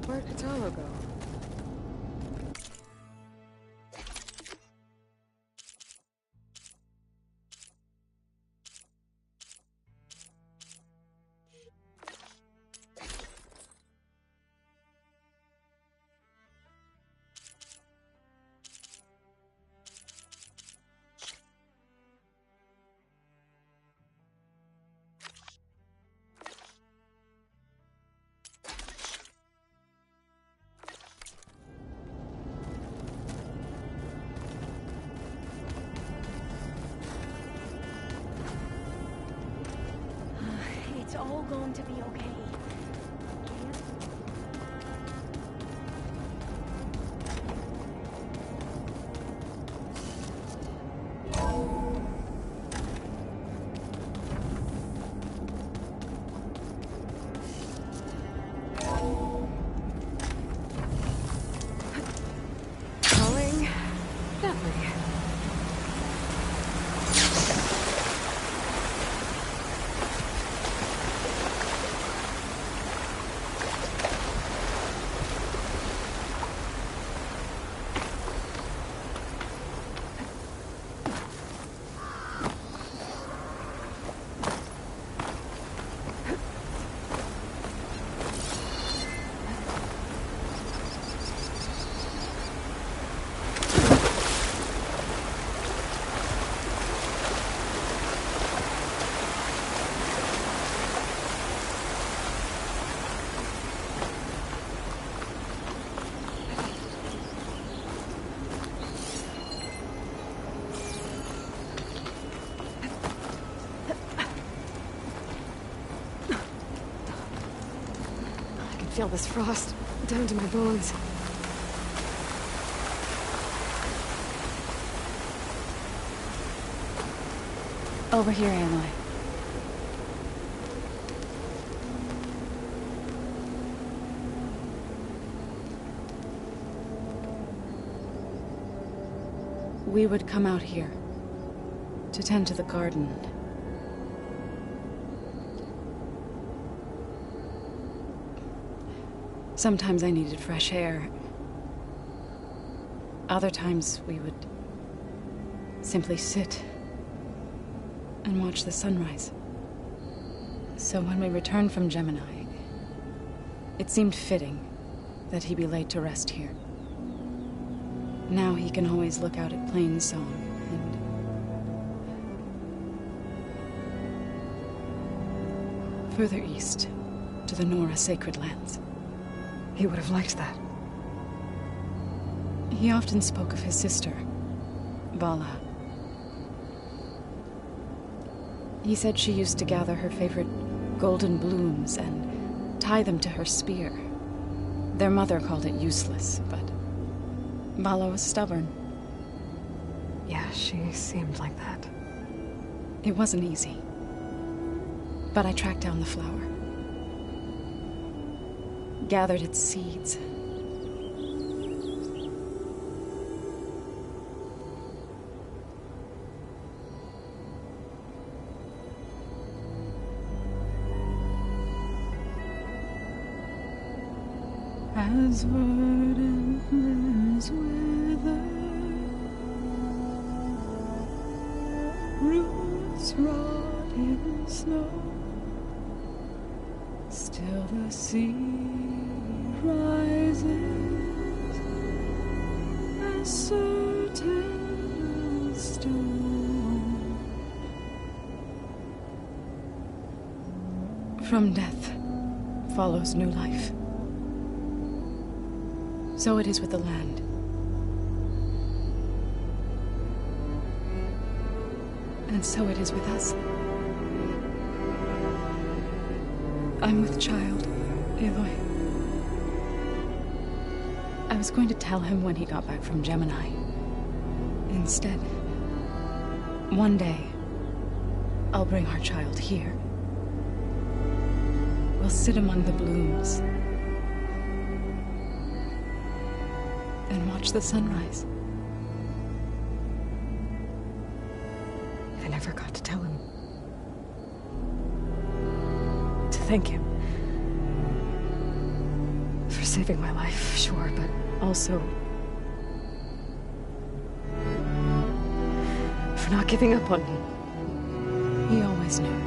[SPEAKER 1] Where'd Kotallo go?
[SPEAKER 10] going to be okay.
[SPEAKER 1] Calling Bentley. I can feel this frost down to my bones.
[SPEAKER 9] Over here, Aloy. We would come out here to tend to the garden. Sometimes I needed fresh air. Other times we would simply sit and watch the sunrise. So when we returned from Gemini, it seemed fitting that he be laid to rest here. Now he can always look out at Plainsong and further east to the Nora Sacred Lands.
[SPEAKER 1] He would have liked that.
[SPEAKER 9] He often spoke of his sister, Vala. He said she used to gather her favorite golden blooms and tie them to her spear. Their mother called it useless, but Vala was stubborn.
[SPEAKER 1] Yeah, she seemed like that.
[SPEAKER 9] It wasn't easy. But I tracked down the flower. Gathered its seeds. As verdant limbs wither, roots rot in snow, still the sea rises as certain as stone. From death follows new life. So it is with the land. And so it is with us. I'm with child, Aloy. I was going to tell him when he got back from Gemini. Instead, one day, I'll bring our child here. We'll sit among the blooms and watch the sunrise.
[SPEAKER 1] I never got to tell him. To thank him. For saving my life, sure, but also for not giving up on me.
[SPEAKER 9] He always knew.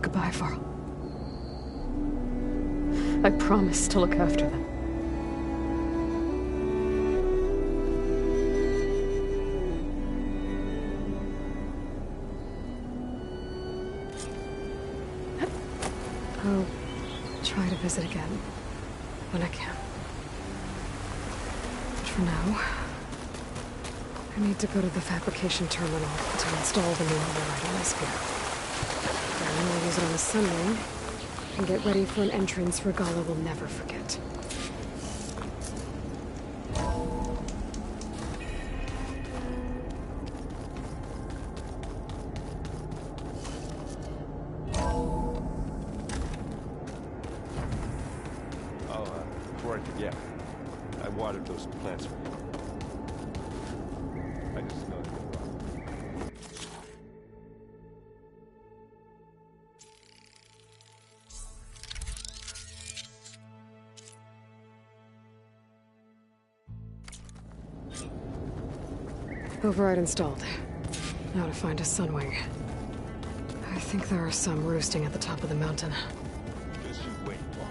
[SPEAKER 1] Goodbye, Varl. I promise to look after them. Oh, visit again when I can. But for now, I need to go to the fabrication terminal to install the new override on my spear. Then I'll use it on the Sunwing and get ready for an entrance Regalla will never forget.
[SPEAKER 4] Before I forget, I watered those plants for you. I just know you're wrong.
[SPEAKER 1] Override installed. Now to find a Sunwing. I think there are some roosting at the top of the mountain.
[SPEAKER 4] Just you wait, Barb.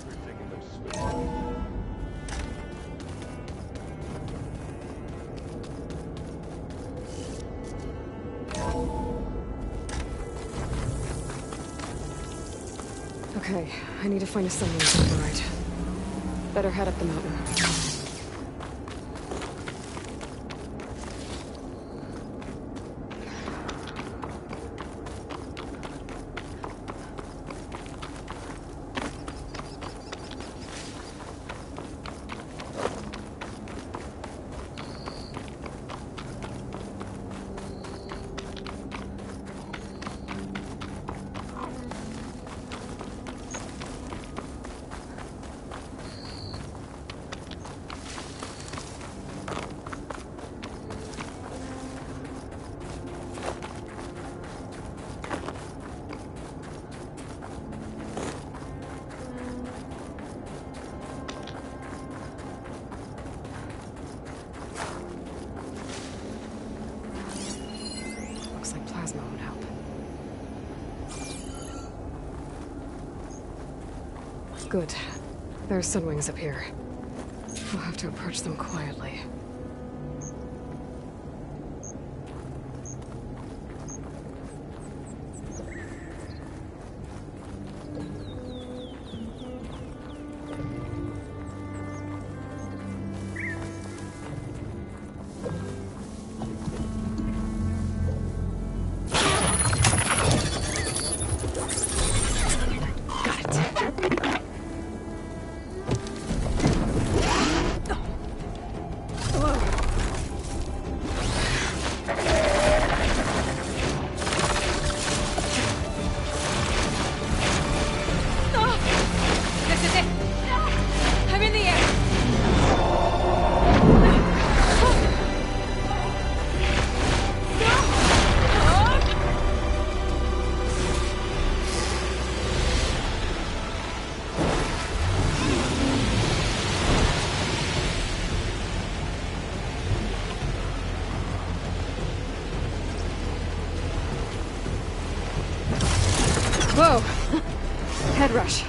[SPEAKER 4] We're taking them swiftly.
[SPEAKER 1] Okay, I need to find a Sunwing override. Better head up the mountain. Looks like plasma would help. Good. There are Sunwings up here. We'll have to approach them quietly. Whoa! Head rush.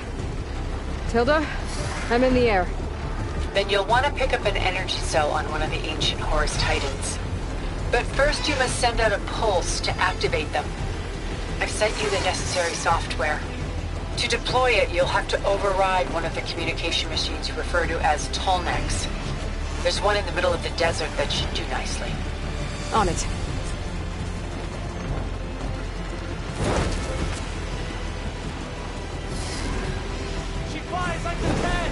[SPEAKER 1] Tilda, I'm in the air.
[SPEAKER 7] Then you'll want to pick up an energy cell on one of the ancient Horus Titans. But first you must send out a pulse to activate them. I've sent you the necessary software. To deploy it, you'll have to override one of the communication machines you refer to as Tallnecks. There's one in the middle of the desert that should do nicely.
[SPEAKER 1] On it.
[SPEAKER 6] She flies like the pen!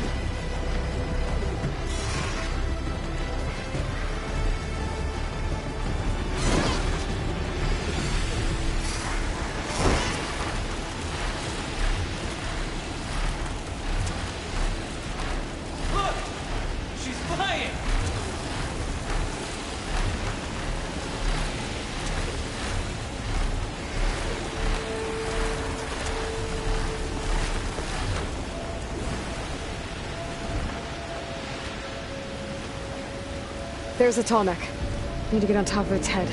[SPEAKER 6] Look! She's flying!
[SPEAKER 1] There's a Tallneck. Need to get on top of its head.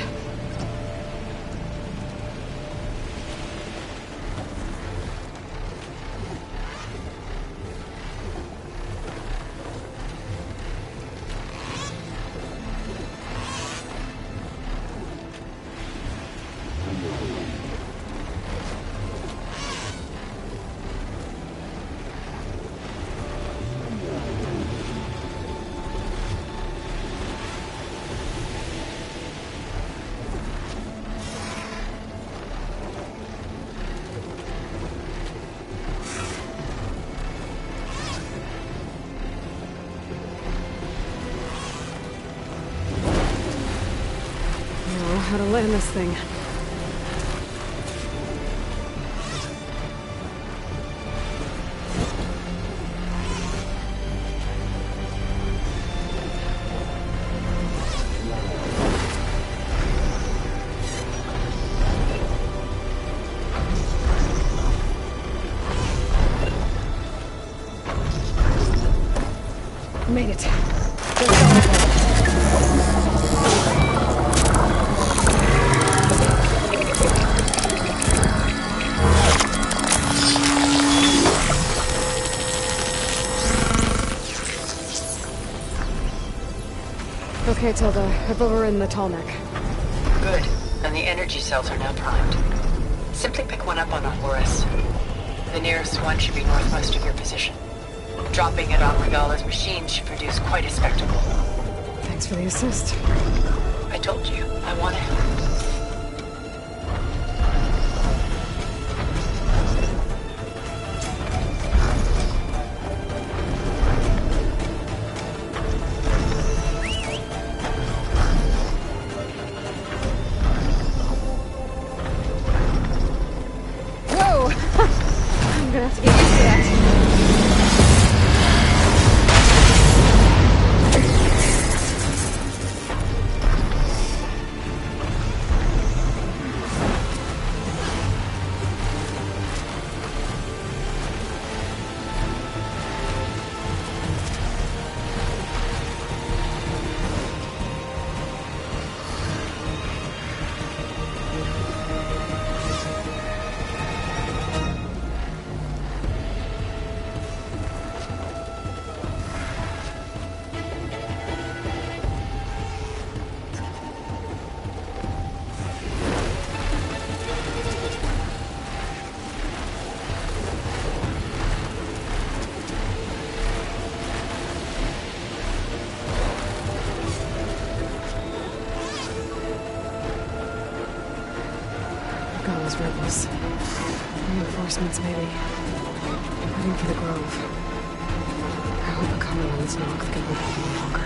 [SPEAKER 1] how to land this thing. Made it. Okay, Tilda. I've overridden the tall neck.
[SPEAKER 7] Good. And the energy cells are now primed. Simply pick one up on a Horus. The nearest one should be northwest of your position. Dropping it on Regala's machine should produce quite a spectacle.
[SPEAKER 1] Thanks for the assist.
[SPEAKER 7] I told you, I want to help.
[SPEAKER 1] Whoa! I'm gonna have to get used to that. Those rebels. Reinforcements, maybe. Heading for the Grove. I hope a comment on this knock can hold up any longer.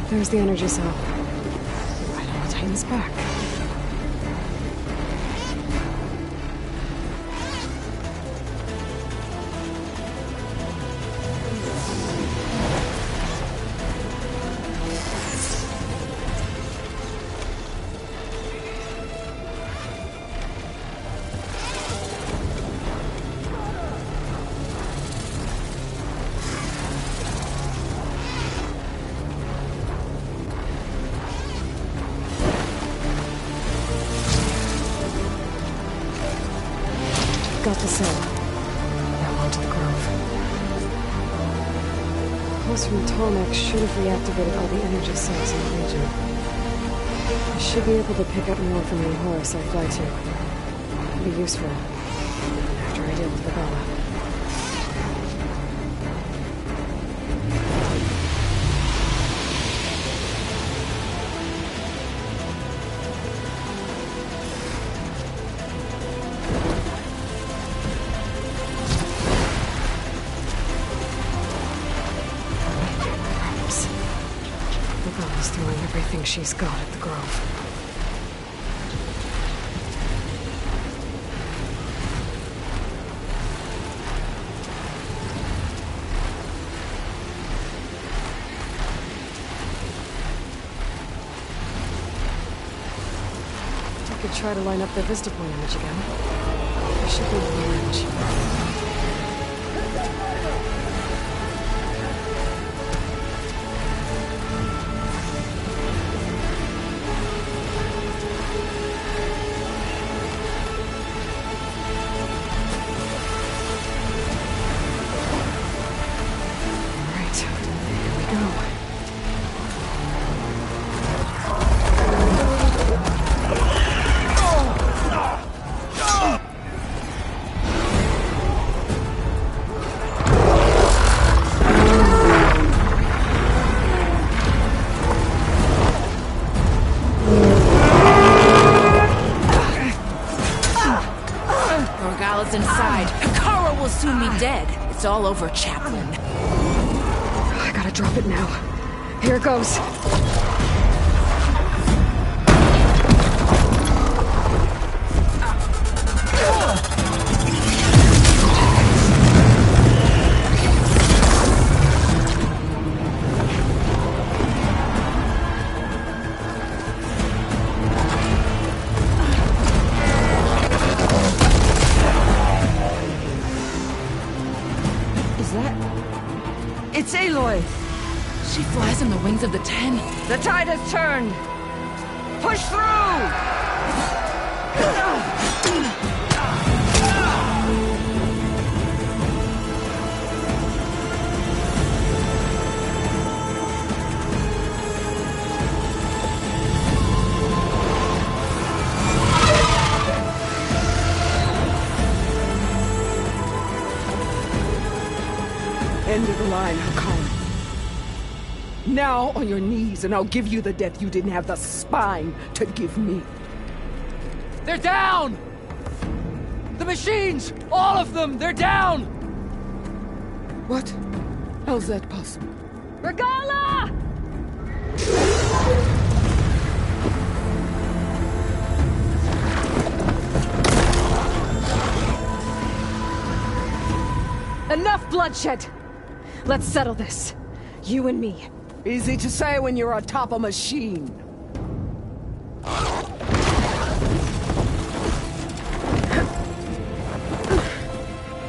[SPEAKER 1] There's the energy cell. I know what time is back. Got the cell. Now onto the Grove. Pulse from Tolmec should have reactivated all the energy cells in the region. I should be able to pick up more from any Horus I fly to. It'll be useful after I deal with Regala. Regala's throwing everything she's got at the Grove. I could try to line up the Vista Point image again. There should be an image.
[SPEAKER 11] It's all over, Chaplain.
[SPEAKER 1] I gotta drop it now. Here it goes.
[SPEAKER 11] It's Aloy! She flies on the wings of the 10. The tide has turned! Push through!
[SPEAKER 12] End of the line, Hakan. Now on your knees, and I'll give you the death you didn't have the spine to give me.
[SPEAKER 6] They're down! The machines! All of them! They're down!
[SPEAKER 12] What? How's that possible?
[SPEAKER 11] Regala!
[SPEAKER 1] Enough bloodshed! Let's settle this. You and me.
[SPEAKER 12] Easy to say when you're atop a machine.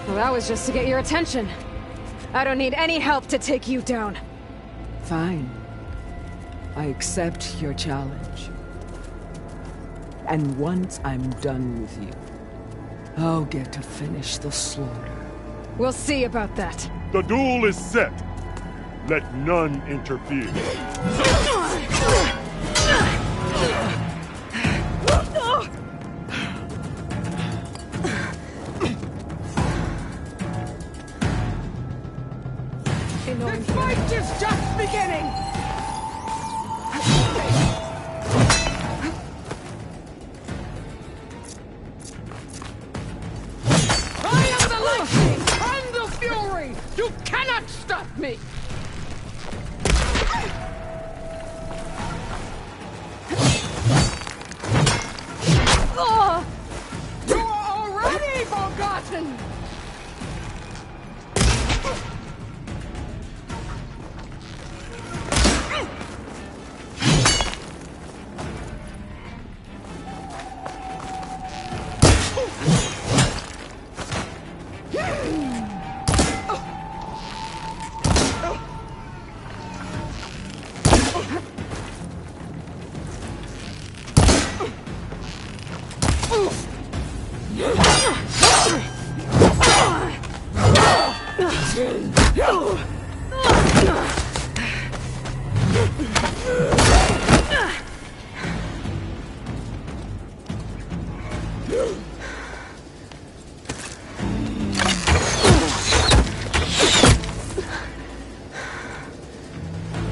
[SPEAKER 1] Well, that was just to get your attention. I don't need any help to take you down.
[SPEAKER 12] Fine. I accept your challenge. And once I'm done with you, I'll get to finish the slaughter.
[SPEAKER 1] We'll see about that.
[SPEAKER 3] The duel is set. Let none interfere.
[SPEAKER 12] This fight is just beginning! I am the lightning and the fury! You cannot stop me! You are already forgotten!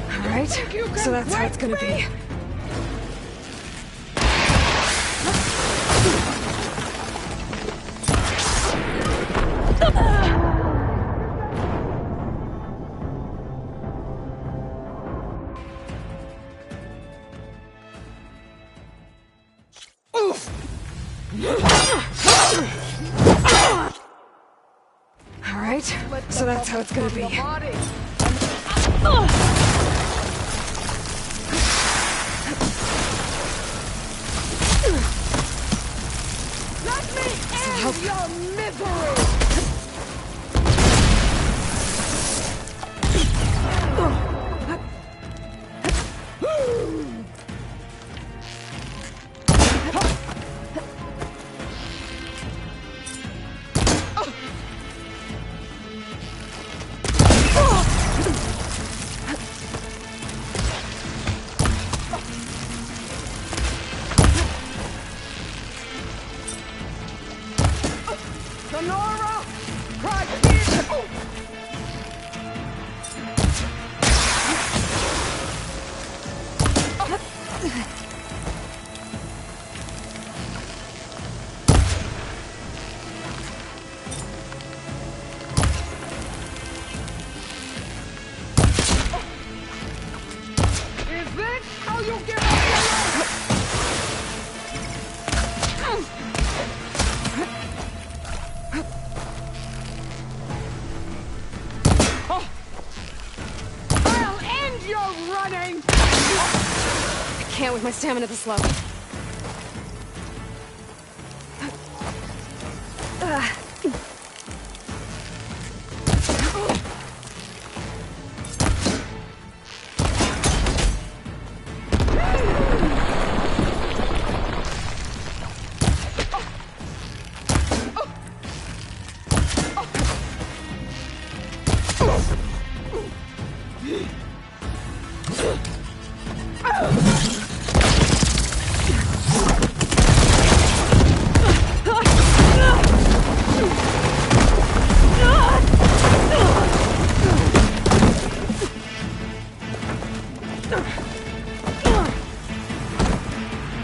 [SPEAKER 1] Alright, so that's how it's gonna be. Alright, so that's how it's gonna be.
[SPEAKER 11] your misery! Sonora! Right here! Is this how you give up your life? I'll end your running!
[SPEAKER 1] I can't with my stamina this low.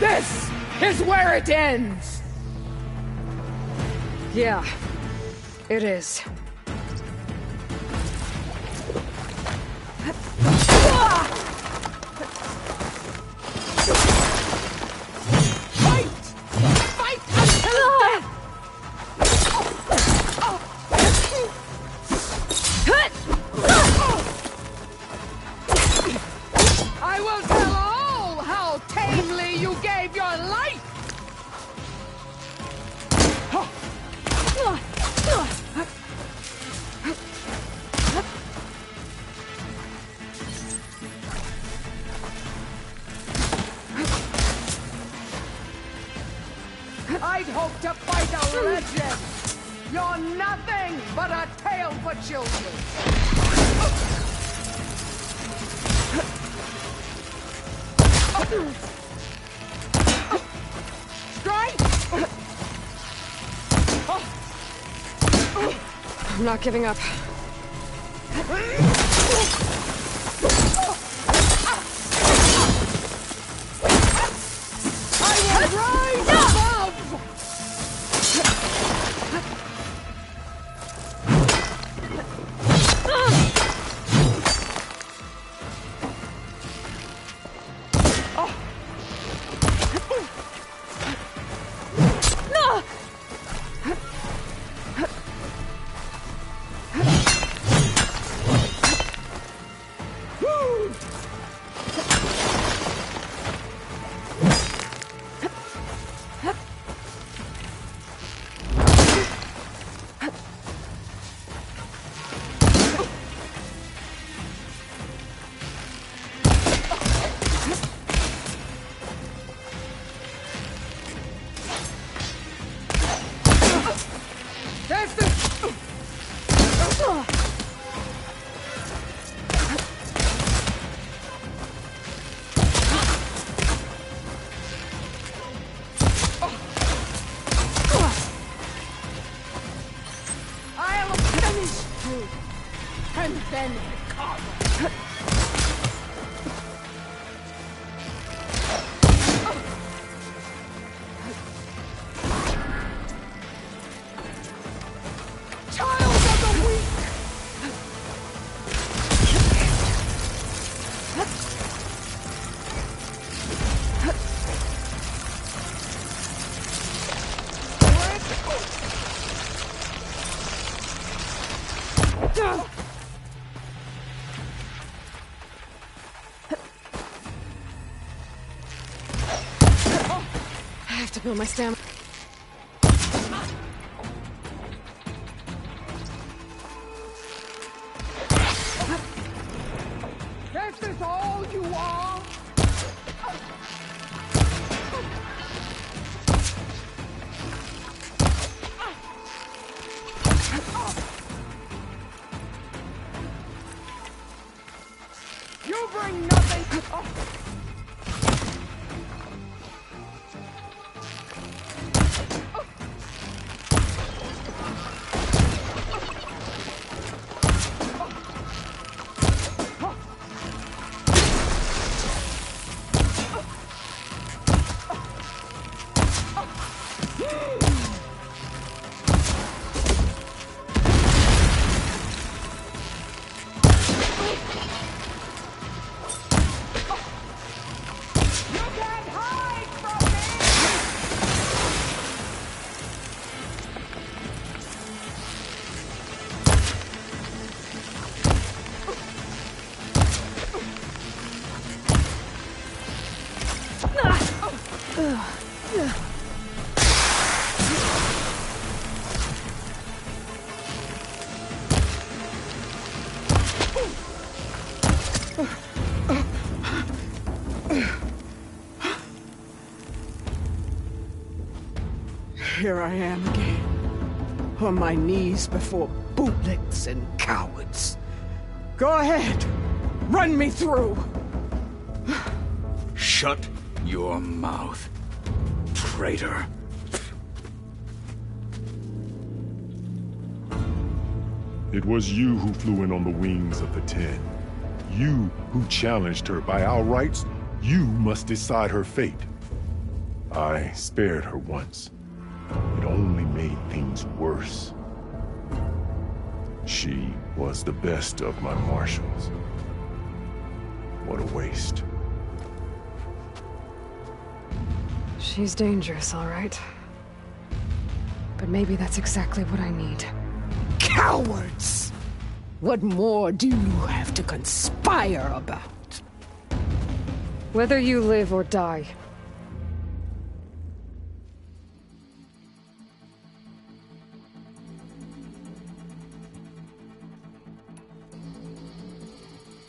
[SPEAKER 11] This is where it ends!
[SPEAKER 1] Yeah, it is.
[SPEAKER 11] Fight! Fight until death! I will tell all how tamely you gave your life! I'd hoped to fight a legend! You're nothing but a tale for children! Strike!
[SPEAKER 1] I'm not giving up.
[SPEAKER 11] I will rise above! That's the... I'll finish you, and then recover. Child of the weak!
[SPEAKER 1] I have to build my stamina.
[SPEAKER 12] Here I am again, on my knees before bootlicks and cowards. Go ahead, run me through.
[SPEAKER 8] Shut your mouth, traitor.
[SPEAKER 3] It was you who flew in on the wings of the 10. You who challenged her by our rights. You must decide her fate. I spared her once. It only made things worse. She was the best of my marshals. What a waste.
[SPEAKER 1] She's dangerous, all right. But maybe that's exactly what I need.
[SPEAKER 12] Cowards! What more do you have to conspire about?
[SPEAKER 1] Whether you live or die.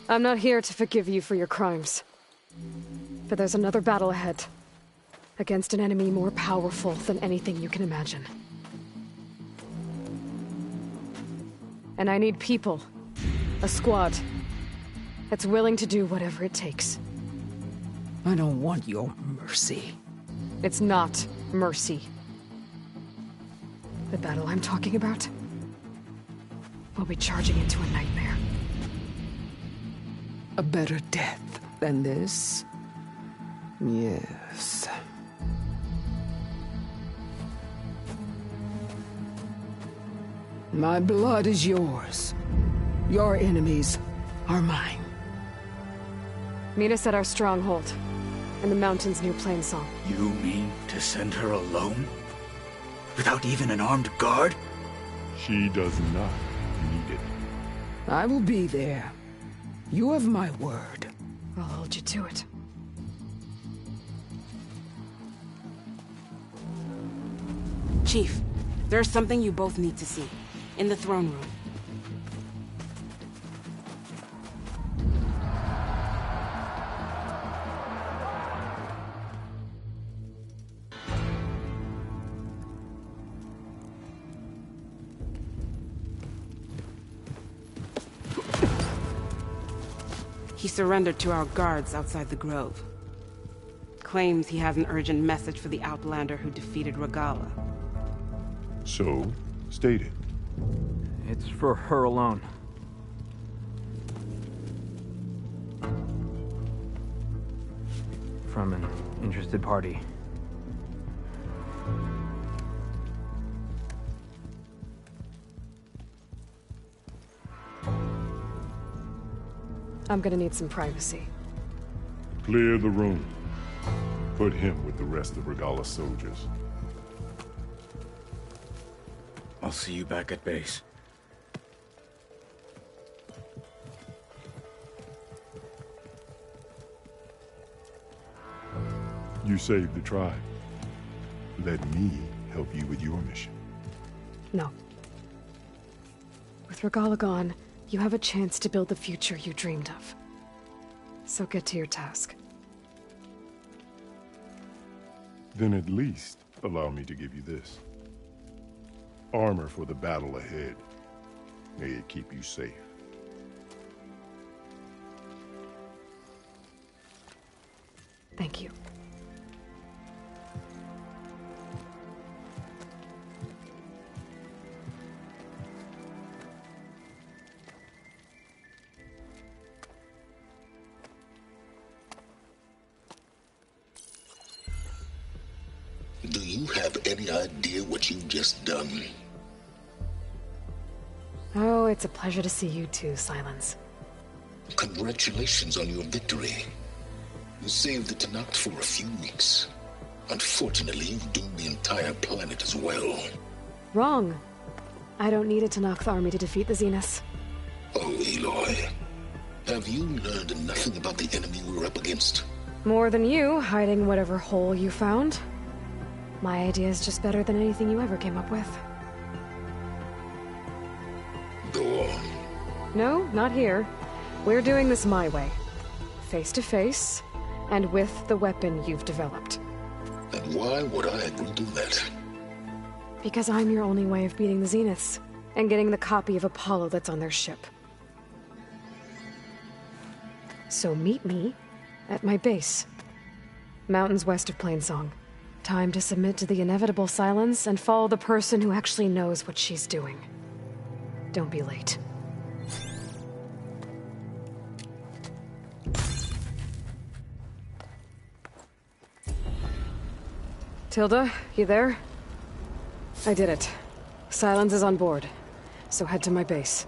[SPEAKER 1] I'm not here to forgive you for your crimes. But there's another battle ahead. Against an enemy more powerful than anything you can imagine. And I need people. A squad. That's willing to do whatever it takes.
[SPEAKER 12] I don't want your mercy.
[SPEAKER 1] It's not mercy. The battle I'm talking about will be charging into a nightmare.
[SPEAKER 12] A better death than this? Yes. My blood is yours. Your enemies are mine.
[SPEAKER 1] Meet us at our stronghold, in the mountains near Plainsong.
[SPEAKER 8] You mean to send her alone? Without even an armed guard?
[SPEAKER 3] She does not need it.
[SPEAKER 12] I will be there. You have my word.
[SPEAKER 1] I'll hold you to it.
[SPEAKER 13] Chief, there's something you both need to see. In the throne room. He surrendered to our guards outside the grove. Claims he has an urgent message for the Outlander who defeated Regala.
[SPEAKER 3] So, state it.
[SPEAKER 6] It's for her alone. From an interested party.
[SPEAKER 1] I'm gonna need some privacy.
[SPEAKER 3] Clear the room. Put him with the rest of Regala's soldiers.
[SPEAKER 8] I'll see you back at base.
[SPEAKER 3] You saved the tribe. Let me help you with your mission.
[SPEAKER 1] No. With Regala gone, you have a chance to build the future you dreamed of. So get to your task.
[SPEAKER 3] Then at least allow me to give you this. Armor for the battle ahead. May it keep you safe.
[SPEAKER 1] Thank you.
[SPEAKER 14] Do you have any idea what you've just done?
[SPEAKER 1] Oh, it's a pleasure to see you too, Silence.
[SPEAKER 14] Congratulations on your victory. You saved the Tenakth for a few weeks. Unfortunately, you've doomed the entire planet as well.
[SPEAKER 1] Wrong. I don't need a Tenakth army to defeat the Zeniths.
[SPEAKER 14] Oh, Aloy. Have you learned nothing about the enemy we're up against?
[SPEAKER 1] More than you, hiding whatever hole you found. My idea is just better than anything you ever came up with.
[SPEAKER 14] Go on.
[SPEAKER 1] No, not here. We're doing this my way. Face to face, and with the weapon you've developed.
[SPEAKER 14] And why would I agree to that?
[SPEAKER 1] Because I'm your only way of beating the Zeniths, and getting the copy of Apollo that's on their ship. So meet me at my base. Mountains west of Plainsong. Time to submit to the inevitable silence and follow the person who actually knows what she's doing. Don't be late. Tilda, you there? I did it. Silence is on board, so head to my base.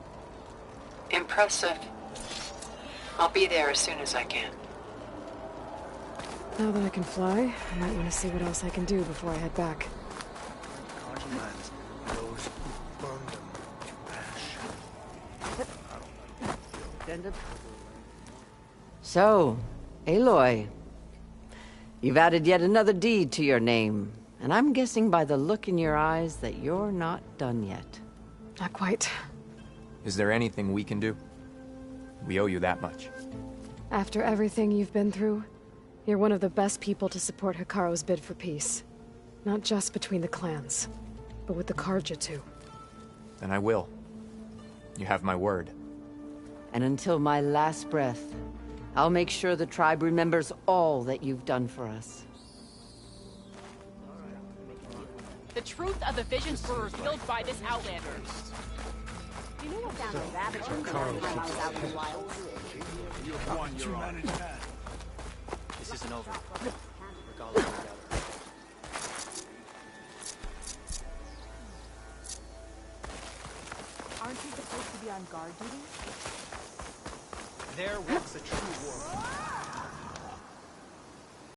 [SPEAKER 7] Impressive. I'll be there as soon as I can.
[SPEAKER 1] Now that I can fly, I might want to see what else I can do before I head back.
[SPEAKER 11] So, Aloy, you've added yet another deed to your name, and I'm guessing by the look in your eyes that you're not done yet.
[SPEAKER 1] Not quite.
[SPEAKER 15] Is there anything we can do? We owe you that much.
[SPEAKER 1] After everything you've been through, you're one of the best people to support Hikaru's bid for peace. Not just between the clans, but with the Karja too.
[SPEAKER 15] Then I will. You have my word.
[SPEAKER 11] And until my last breath, I'll make sure the tribe remembers all that you've done for us.
[SPEAKER 16] The truth of the visions were revealed by this Outlander. You know what down the rabbit hole when I was out in the wild?
[SPEAKER 17] You've won, you managed that.
[SPEAKER 18] This isn't over.
[SPEAKER 16] Aren't you supposed to be on guard duty?
[SPEAKER 18] There walks a true warrior.